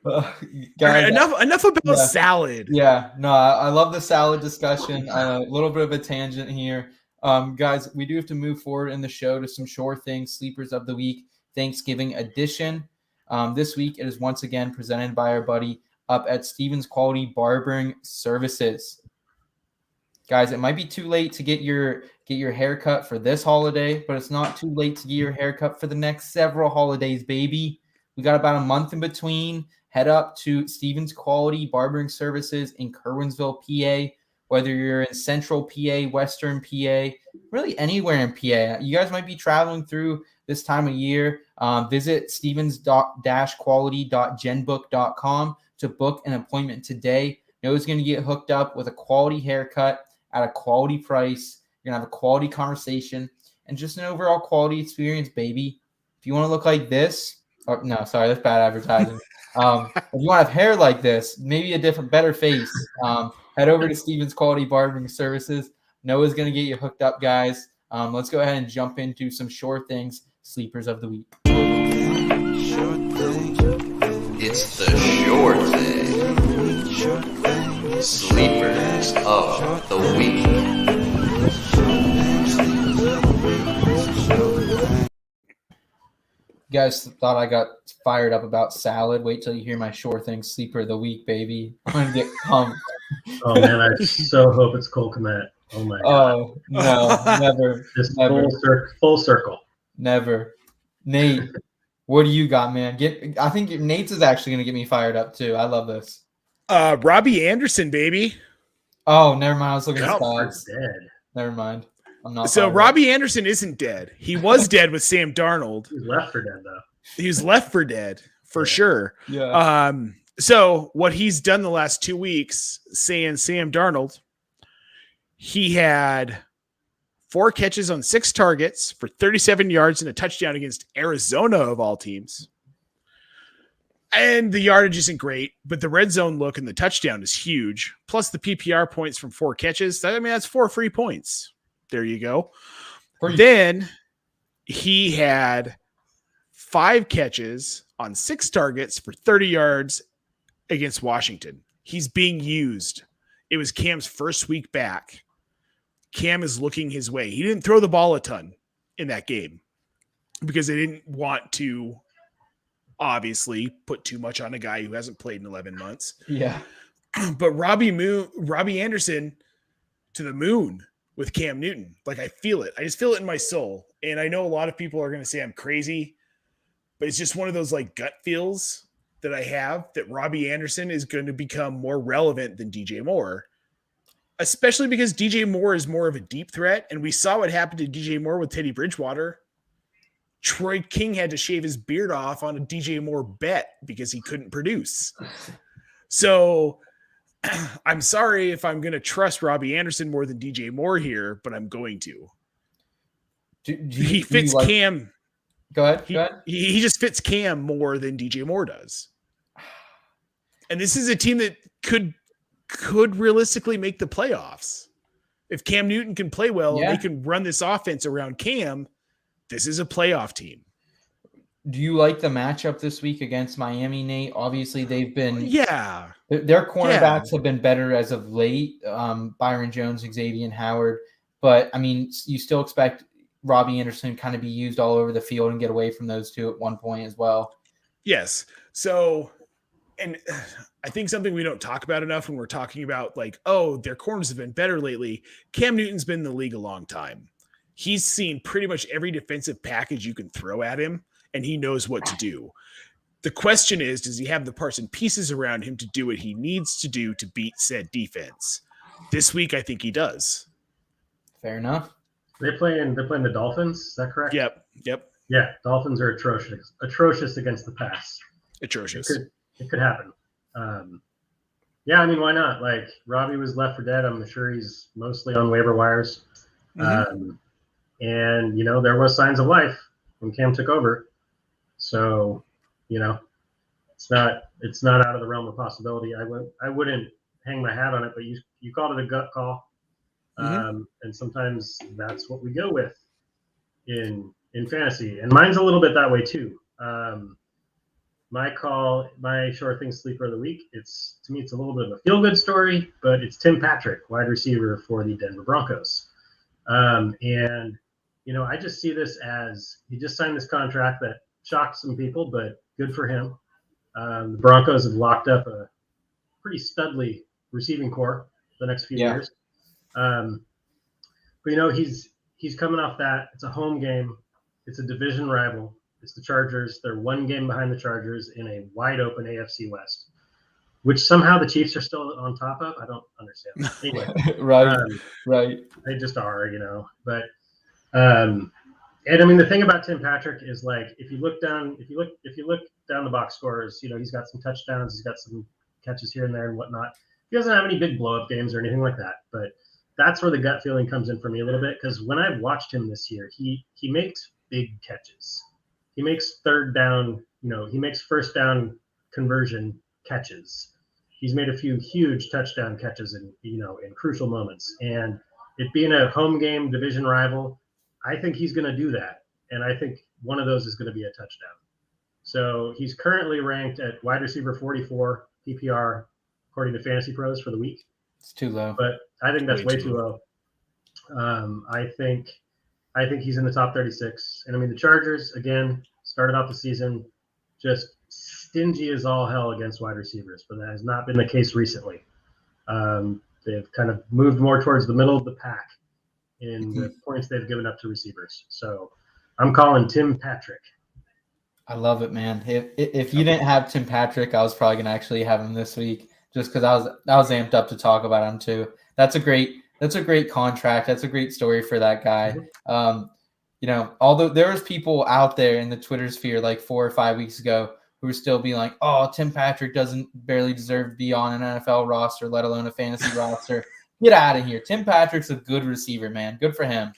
Guys, enough about salad. Yeah, no, I love the salad discussion. A little bit of a tangent here. Guys, we do have to move forward in the show to some sure things, sleepers of the week, Thanksgiving edition. This week, it is once again presented by our buddy up at Stevens Quality Barbering Services. Guys, it might be too late to get your haircut for this holiday, but it's not too late to get your haircut for the next several holidays, baby. We got about a month in between. Head up to Stevens Quality Barbering Services in Kerwinsville, PA. Whether you're in Central PA, Western PA, really anywhere in PA. You guys might be traveling through this time of year. Visit stevens-quality.genbook.com to book an appointment today. Know it's going to get hooked up with a quality haircut at a quality price. You're going to have a quality conversation and just an overall quality experience, baby. If you want to look like this, no, sorry, that's bad advertising. If you want to have hair like this, maybe a better face, head over to Stevens Quality Barbering Services. Noah's going to get you hooked up, guys. Let's go ahead and jump into some sure things, sleepers of the week. It's the sure thing. Sleepers of the week. You guys thought I got fired up about salad. Wait till you hear my sure thing sleeper of the week, baby. I'm going to get pumped. Oh, man, I so hope it's Cole Kmet. Oh, my God. Oh, no, never. Just never. Full circle. Never. Nate, what do you got, man? I think Nate's is actually going to get me fired up, too. I love this. Robbie Anderson, baby. Oh, never mind. I was looking at stats. Dead. Never mind. I'm not. So Robbie Anderson isn't dead. He was dead with Sam Darnold. He's left for dead, though. He's left for dead, for sure. Yeah. So what he's done the last 2 weeks, saying Sam Darnold, he had 4 catches on 6 targets for 37 yards and a touchdown against Arizona, of all teams. And the yardage isn't great, but the red zone look and the touchdown is huge. Plus the PPR points from 4 catches. That's 4 free points. There you go. Then he had 5 catches on 6 targets for 30 yards against Washington. He's being used. It was Cam's first week back. Cam is looking his way. He didn't throw the ball a ton in that game because they didn't want to obviously put too much on a guy who hasn't played in 11 months. Yeah. But Robbie Anderson to the moon with Cam Newton. I feel it. I just feel it in my soul. And I know a lot of people are going to say I'm crazy, but it's just one of those gut feels that I have that Robbie Anderson is going to become more relevant than DJ Moore. especially because DJ Moore is more of a deep threat. And we saw what happened to DJ Moore with Teddy Bridgewater. Troy King had to shave his beard off on a DJ Moore bet because he couldn't produce. So I'm sorry if I'm going to trust Robbie Anderson more than DJ Moore here, but I'm going to. He fits Cam. Go ahead. He just fits Cam more than DJ Moore does. And this is a team that could realistically make the playoffs. If Cam Newton can play well and they can run this offense around Cam, this is a playoff team. Do you like the matchup this week against Miami, Nate? Obviously, they've been their cornerbacks have been better as of late. Byron Jones, Xavier Howard, but I mean, you still expect Robbie Anderson kind of be used all over the field and get away from those two at one point as well. Yes. So, and I think something we don't talk about enough when we're talking about like, oh, their corners have been better lately. Cam Newton's been in the league a long time. He's seen pretty much every defensive package you can throw at him, and he knows what to do. The question is, does he have the parts and pieces around him to do what he needs to do to beat said defense? This week, I think he does. Fair enough. They're playing the Dolphins. Is that correct? Yep. Yeah, Dolphins are atrocious against the pass. Atrocious. It could happen. Yeah, I mean, why not? Like, Robbie was left for dead. I'm sure he's mostly on waiver wires. And, you know, there was signs of life when Cam took over. So, you know, it's not out of the realm of possibility. I wouldn't hang my hat on it, but you called it a gut call. And sometimes that's what we go with in fantasy. And mine's a little bit that way too. My sure thing sleeper of the week, to me it's a little bit of a feel-good story, but it's Tim Patrick, wide receiver for the Denver Broncos. And, you know, I just see this as he just signed this contract that shocked some people, but good for him. The Broncos have locked up a pretty studly receiving core the next few years. But, you know, he's coming off that. It's a home game. It's a division rival. It's the Chargers. They're one game behind the Chargers in a wide open AFC West, which somehow the Chiefs are still on top of. I don't understand. Anyway, right. They just are, you know. But and I mean, the thing about Tim Patrick is, like, if you look down the box scores, you know, he's got some touchdowns, he's got some catches here and there and whatnot. He doesn't have any big blow up games or anything like that, but that's where the gut feeling comes in for me a little bit, because when I've watched him this year, he makes big catches. He makes third down, you know, he makes first down conversion catches. He's made a few huge touchdown catches in crucial moments. And it being a home game division rival, I think he's going to do that. And I think one of those is going to be a touchdown. So he's currently ranked at wide receiver 44 PPR, according to Fantasy Pros for the week. It's too low. But I think that's way too low. I think he's in the top 36. And I mean, the Chargers, again, started off the season just stingy as all hell against wide receivers, but that has not been the case recently. They've kind of moved more towards the middle of the pack in the points they've given up to receivers. So I'm calling Tim Patrick. I love it, man. If you didn't have Tim Patrick, I was probably going to actually have him this week, just because I was amped up to talk about him too. That's a great contract. That's a great story for that guy. You know, although there was people out there in the Twitter sphere like 4 or 5 weeks ago who were still being like, oh, Tim Patrick doesn't barely deserve to be on an NFL roster, let alone a fantasy roster. Get out of here. Tim Patrick's a good receiver, man. Good for him.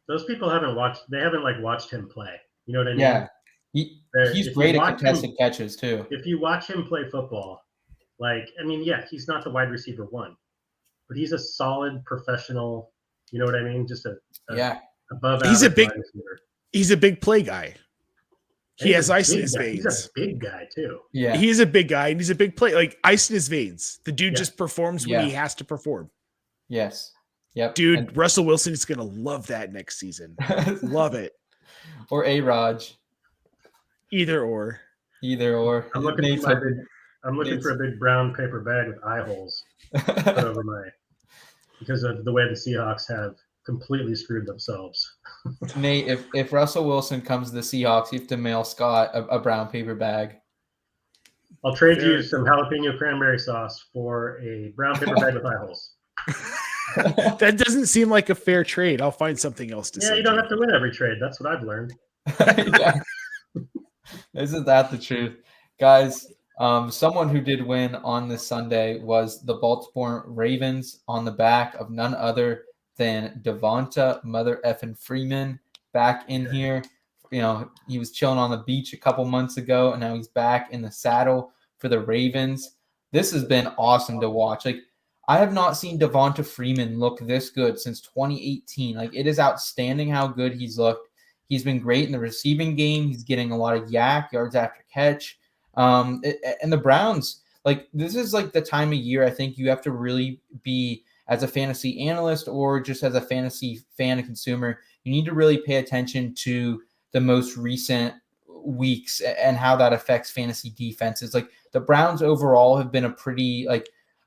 Those people haven't watched him play. You know what I mean? Yeah. He's great at contested catches too. If you watch him play football, like, I mean, yeah, he's not the wide receiver one, but he's a solid professional, you know what I mean? Just above average he's a big play guy. He has ice in his veins. He's a big guy too. Yeah. He's a big guy and he's a big play, like ice in his veins. The dude just performs when he has to perform. Yes. Yep. Dude, Russell Wilson is going to love that next season. Love it. Or A-Raj. Either or. I'm looking for a big brown paper bag with eye holes put over because of the way the Seahawks have completely screwed themselves. Nate, if Russell Wilson comes to the Seahawks, you have to mail Scott a brown paper bag. I'll trade you some jalapeno cranberry sauce for a brown paper bag with eye holes. That doesn't seem like a fair trade. I'll find something else to say. Yeah, you don't have to win every trade. That's what I've learned. Yeah. Isn't that the truth? Guys, someone who did win on this Sunday was the Baltimore Ravens on the back of none other than Devonta Mother effing Freeman back in here. You know, he was chilling on the beach a couple months ago, and now he's back in the saddle for the Ravens. This has been awesome to watch. Like, I have not seen Devonta Freeman look this good since 2018. Like, it is outstanding how good he's looked. He's been great in the receiving game. He's getting a lot of yards after catch. And the Browns, like, this is like the time of year I think you have to really be, as a fantasy analyst or just as a fantasy fan and consumer, you need to really pay attention to the most recent weeks and how that affects fantasy defenses. Like, the Browns overall have been a pretty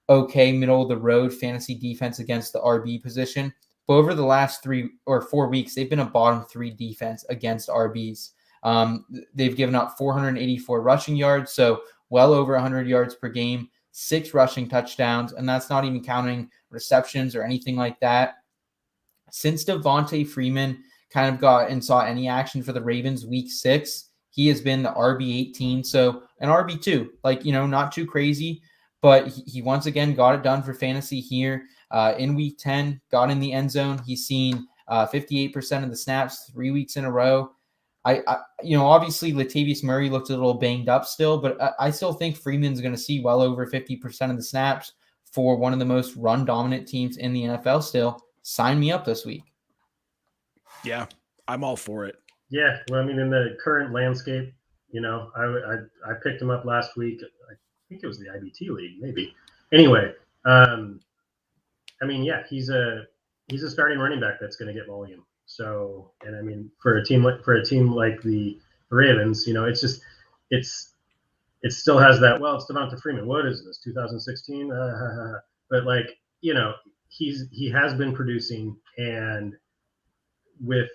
okay middle of the road fantasy defense against the RB position. But over the last 3 or 4 weeks, they've been a bottom 3 defense against RBs. They've given up 484 rushing yards, so well over 100 yards per game, 6 rushing touchdowns, and that's not even counting receptions or anything like that. Since Devonta Freeman kind of got and saw any action for the Ravens week 6, he has been the RB18, so an RB2, not too crazy, but he once again got it done for fantasy here in week 10, got in the end zone. He's seen 58% of the snaps 3 weeks in a row. Obviously Latavius Murray looked a little banged up still, but I still think Freeman's going to see well over 50% of the snaps for one of the most run dominant teams in the NFL still. Sign me up this week. Yeah, I'm all for it. Yeah, well, I mean, in the current landscape, I picked him up last week. I think it was the IBT league, maybe. Anyway, he's a starting running back that's going to get volume. So, and I mean, for a team like the Ravens, it still has that. Well, it's Devonta Freeman. What is this? 2016? But he has been producing, and with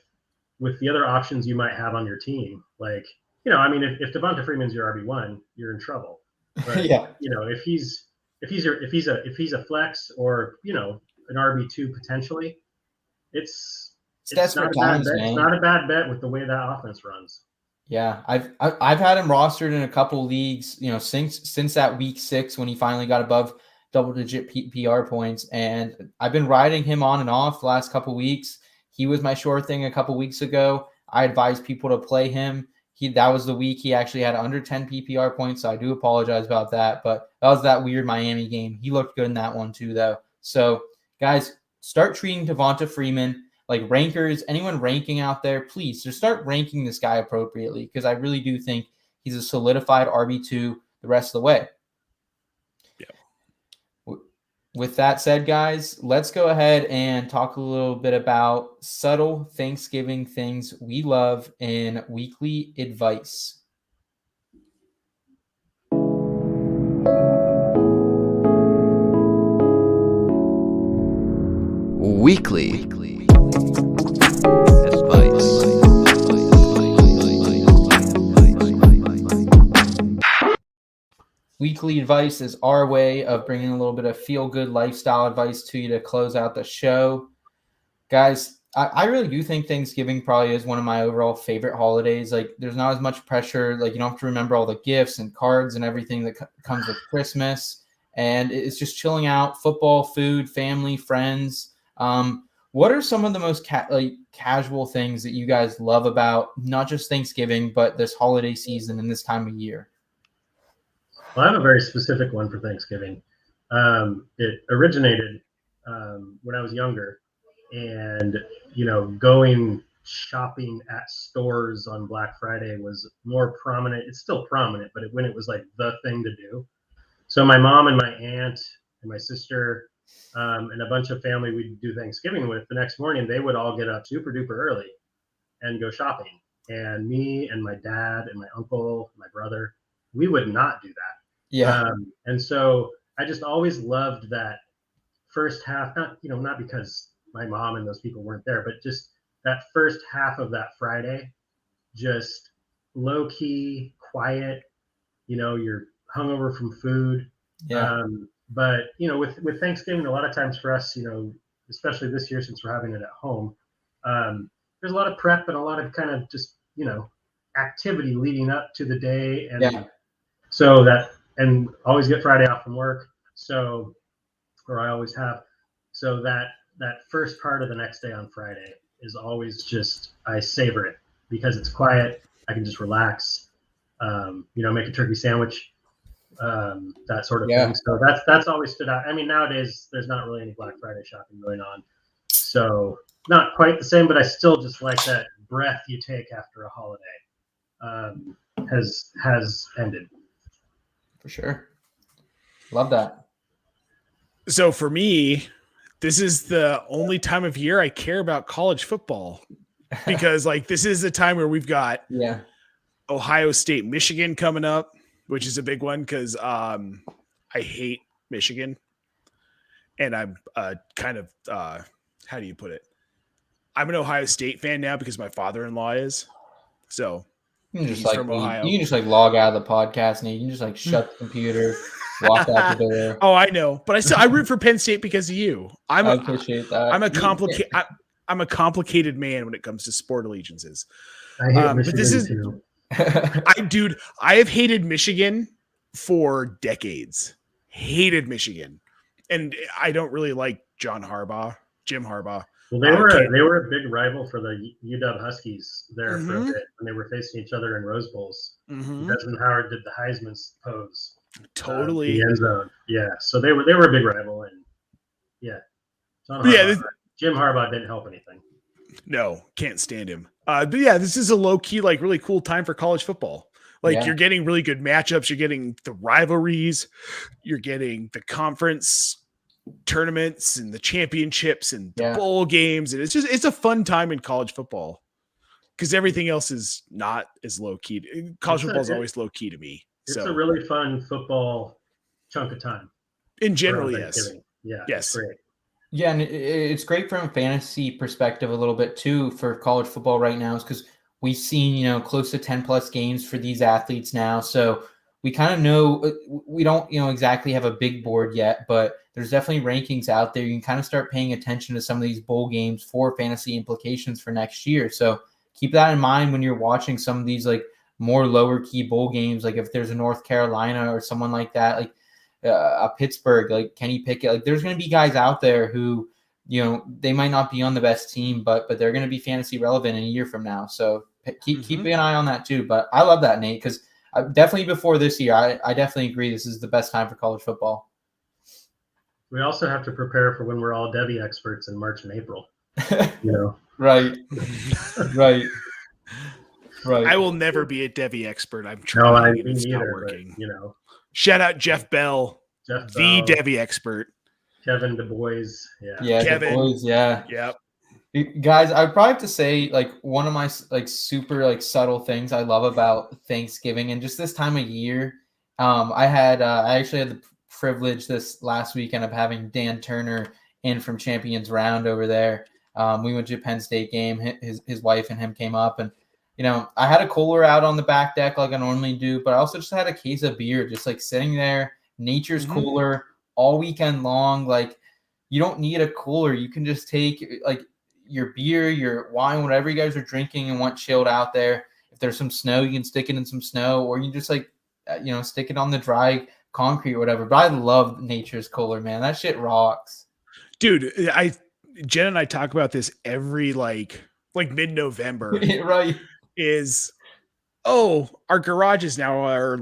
the other options you might have on your team, if Devonta Freeman's your RB1, you're in trouble. But yeah. If he's a flex or an RB2 potentially, it's not a bad bet. It's not a bad bet with the way that offense runs. Yeah, I've had him rostered in a couple leagues, since that week 6 when he finally got above double-digit PPR points, and I've been riding him on and off the last couple weeks. He was my sure thing a couple weeks ago. I advised people to play him. That was the week he actually had under 10 PPR points, so I do apologize about that. But that was that weird Miami game. He looked good in that one too, though. So, guys, start treating Devonta Freeman like rankers. Anyone ranking out there, please just start ranking this guy appropriately, because I really do think he's a solidified RB2 the rest of the way. With that said, guys, let's go ahead and talk a little bit about subtle Thanksgiving things we love in weekly advice. Weekly Weekly advice is our way of bringing a little bit of feel-good lifestyle advice to you to close out the show. Guys, I really do think Thanksgiving probably is one of my overall favorite holidays. Like, there's not as much pressure. Like, you don't have to remember all the gifts and cards and everything that comes with Christmas. And it's just chilling out, football, food, family, friends. What are some of the most casual things that you guys love about not just Thanksgiving, but this holiday season and this time of year? Well, I have a very specific one for Thanksgiving. It originated when I was younger, and going shopping at stores on Black Friday was more prominent. It's still prominent, but when it was like the thing to do. So my mom and my aunt and my sister and a bunch of family we'd do Thanksgiving with, the next morning they would all get up super duper early and go shopping. And me and my dad and my uncle, my brother, we would not do that. Yeah. And so I just always loved that first half, not because my mom and those people weren't there, but just that first half of that Friday, just low key, quiet, you're hungover from food. Yeah. But with Thanksgiving, a lot of times for us, especially this year since we're having it at home. There's a lot of prep and a lot of kind of just, activity leading up to the day. And so and always get Friday off from work. So, or I always have. So that first part of the next day on Friday is always just, I savor it because it's quiet. I can just relax, make a turkey sandwich, that sort of thing. So that's always stood out. I mean, nowadays there's not really any Black Friday shopping going on. So not quite the same, but I still just like that breath you take after a holiday has ended. For sure. Love that. So for me, this is the only time of year I care about college football because this is the time where we've got Ohio State, Michigan coming up, which is a big one because I hate Michigan. And I'm kind of, how do you put it? I'm an Ohio State fan now because my father-in-law is. So he's from Ohio. You can just log out of the podcast and you can just shut the computer, walk out the door. Oh, I know. But I root for Penn State because of you. I appreciate that. I'm a complicated man when it comes to sport allegiances. I hate Michigan too. I have hated Michigan for decades. Hated Michigan. And I don't really like Jim Harbaugh. Well, they were a big rival for the UW Huskies there for a bit when they were facing each other in Rose Bowls. Desmond Howard did the Heisman pose. Totally. The end zone. Yeah. So they were a big rival, and Jim Harbaugh didn't help anything. No, can't stand him. But this is a low key, really cool time for college football. You're getting really good matchups. You're getting the rivalries. You're getting the conference tournaments and the championships and the bowl games. And it's a fun time in college football because everything else is not as low key. College football is always low key to me. It's a really fun football chunk of time. In general, yes. Yeah. Yes. Great. Yeah. And it's great from a fantasy perspective a little bit too for college football right now is because we've seen, close to 10 plus games for these athletes now. So we kind of know we don't, exactly have a big board yet, but there's definitely rankings out there. You can kind of start paying attention to some of these bowl games for fantasy implications for next year. So keep that in mind when you're watching some of these more lower key bowl games. If there's a North Carolina or someone like that, a Pittsburgh, Kenny Pickett, there's going to be guys out there who, they might not be on the best team, but they're going to be fantasy relevant in a year from now. So keep an eye on that too. But I love that, Nate, because definitely before this year, I definitely agree this is the best time for college football. We also have to prepare for when we're all Debbie experts in March and April. Right. I will never be a Debbie expert. I'm trying. No, it's not working. But, shout out Jeff Bell, the Debbie expert. Kevin Du Bois. Yeah. Kevin. Du Bois, yeah. Yep. Guys, I'd probably have to say one of my super subtle things I love about Thanksgiving and just this time of year. I actually had the privilege this last weekend of having Dan Turner in from Champions Round over there. We went to a Penn State game. His wife and him came up, and I had a cooler out on the back deck like I normally do, but I also just had a case of beer, just sitting there. Nature's cooler all weekend long. You don't need a cooler. You can just take your beer, your wine, whatever you guys are drinking and want chilled out there. If there's some snow, you can stick it in some snow, or you just stick it on the dry concrete or whatever. But I love Nature's cooler, man. That shit rocks. Dude, Jen and I talk about this every mid-November. Right. Our garages now are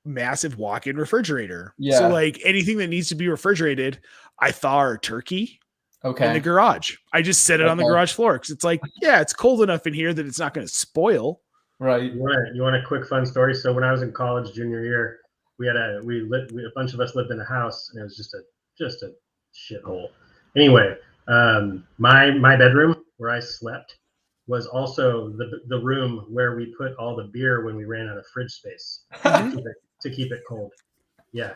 massive walk-in refrigerator. Yeah. So anything that needs to be refrigerated, I thaw our turkey in the garage. I just set it on the garage floor because it's it's cold enough in here that it's not going to spoil. Right. You want a quick fun story? So when I was in college junior year, a bunch of us lived in a house, and it was just a shithole. Anyway, my bedroom where I slept was also the room where we put all the beer when we ran out of fridge space to keep it cold. Yeah.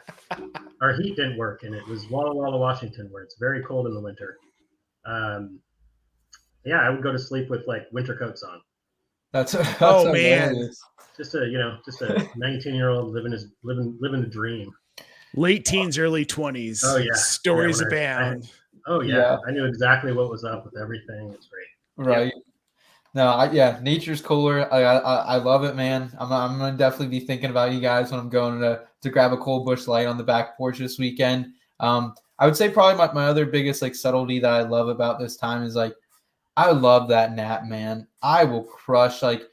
Our heat didn't work, and it was Walla Walla, Washington, where it's very cold in the winter. I would go to sleep with winter coats on. That's man. Just a 19-year-old living the dream. Late teens, early 20s. Oh yeah. Stories abound. Oh yeah. I knew exactly what was up with everything. It's great. Right. No, nature's cooler. I love it, man. I'm gonna definitely be thinking about you guys when I'm going to grab a cold Busch Light on the back porch this weekend. I would say probably my other biggest like subtlety that I love about this time is like I love that nap, man. I will crush like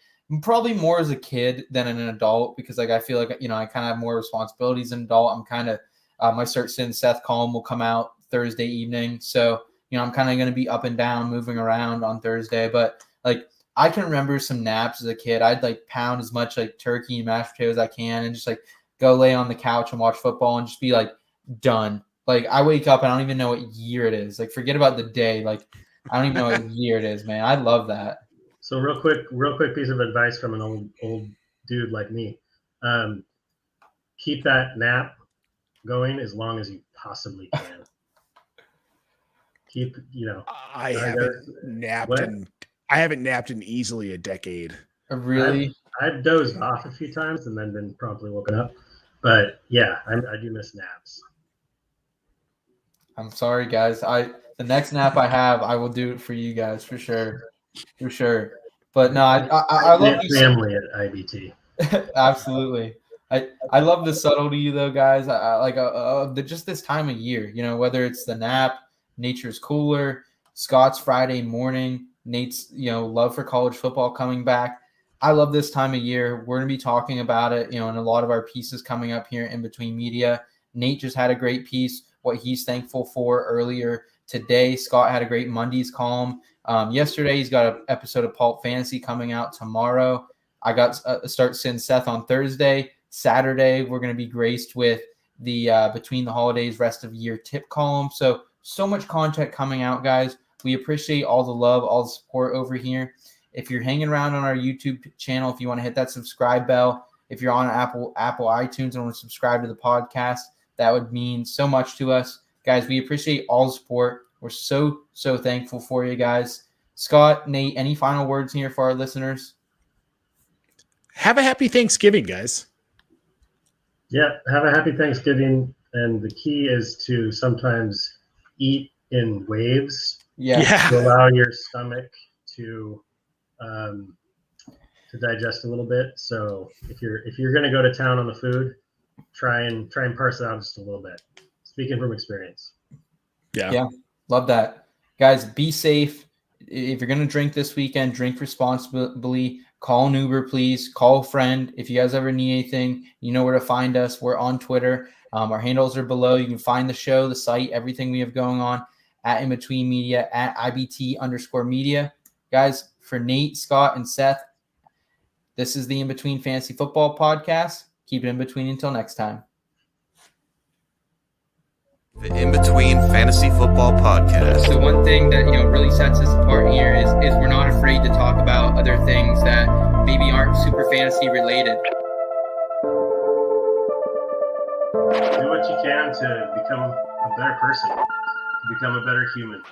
probably more as a kid than an adult because like I feel like I kind of have more responsibilities as an adult. I'm kind of my Start Sin Seth column will come out Thursday evening, so I'm kind of going to be up and down, moving around on Thursday. But like I can remember some naps as a kid. I'd like pound as much like turkey and mashed potatoes as I can, and just like go lay on the couch and watch football and just be like done. Like I wake up and I don't even know what year it is. Like forget about the day. Like I don't even know what year it is, man. I love that. So real quick piece of advice from an old dude like me. Keep that nap going as long as you possibly can. I haven't napped in easily a decade. Really? I've dozed off a few times and then been promptly woken up. But yeah, I do miss naps. I'm sorry, guys. The next nap I have, I will do it for you guys for sure. For sure. But no, I love these family at IBT. Absolutely. I love the subtlety though, guys. I like just this time of year, whether it's the nap, nature's cooler, Scott's Friday morning, Nate's, love for college football coming back. I love this time of year. We're going to be talking about it, in a lot of our pieces coming up here in between media. Nate just had a great piece, what he's thankful for earlier today. Scott had a great Mondays column. Yesterday, he's got an episode of Pulp Fantasy coming out tomorrow. I got Start Sin Seth on Thursday. Saturday, we're going to be graced with the Between the Holidays Rest of Year tip column. So much content coming out, guys. We appreciate all the love, all the support over here. If you're hanging around on our YouTube channel, if you want to hit that subscribe bell, if you're on Apple iTunes and want to subscribe to the podcast, that would mean so much to us. Guys, we appreciate all the support. We're so thankful for you guys. Scott, Nate, any final words here for our listeners? Have a happy Thanksgiving, guys. Yeah, have a happy Thanksgiving. And the key is to sometimes eat in waves. Yeah. To allow your stomach to digest a little bit. So if you're going to go to town on the food, try and parse it out just a little bit. Speaking from experience. Yeah. Love that. Guys, be safe. If you're going to drink this weekend, drink responsibly. Call an Uber, please. Call a friend. If you guys ever need anything, you know where to find us. We're on Twitter. Our handles are below. You can find the show, the site, everything we have going on at In Between Media, at IBT_media. Guys, for Nate, Scott, and Seth, this is the In Between Fantasy Football Podcast. Keep it in between until next time. The In Between Fantasy Football Podcast. So one thing that really sets us apart here is we're not afraid to talk about other things that maybe aren't super fantasy related. Do what you can to become a better person, to become a better human.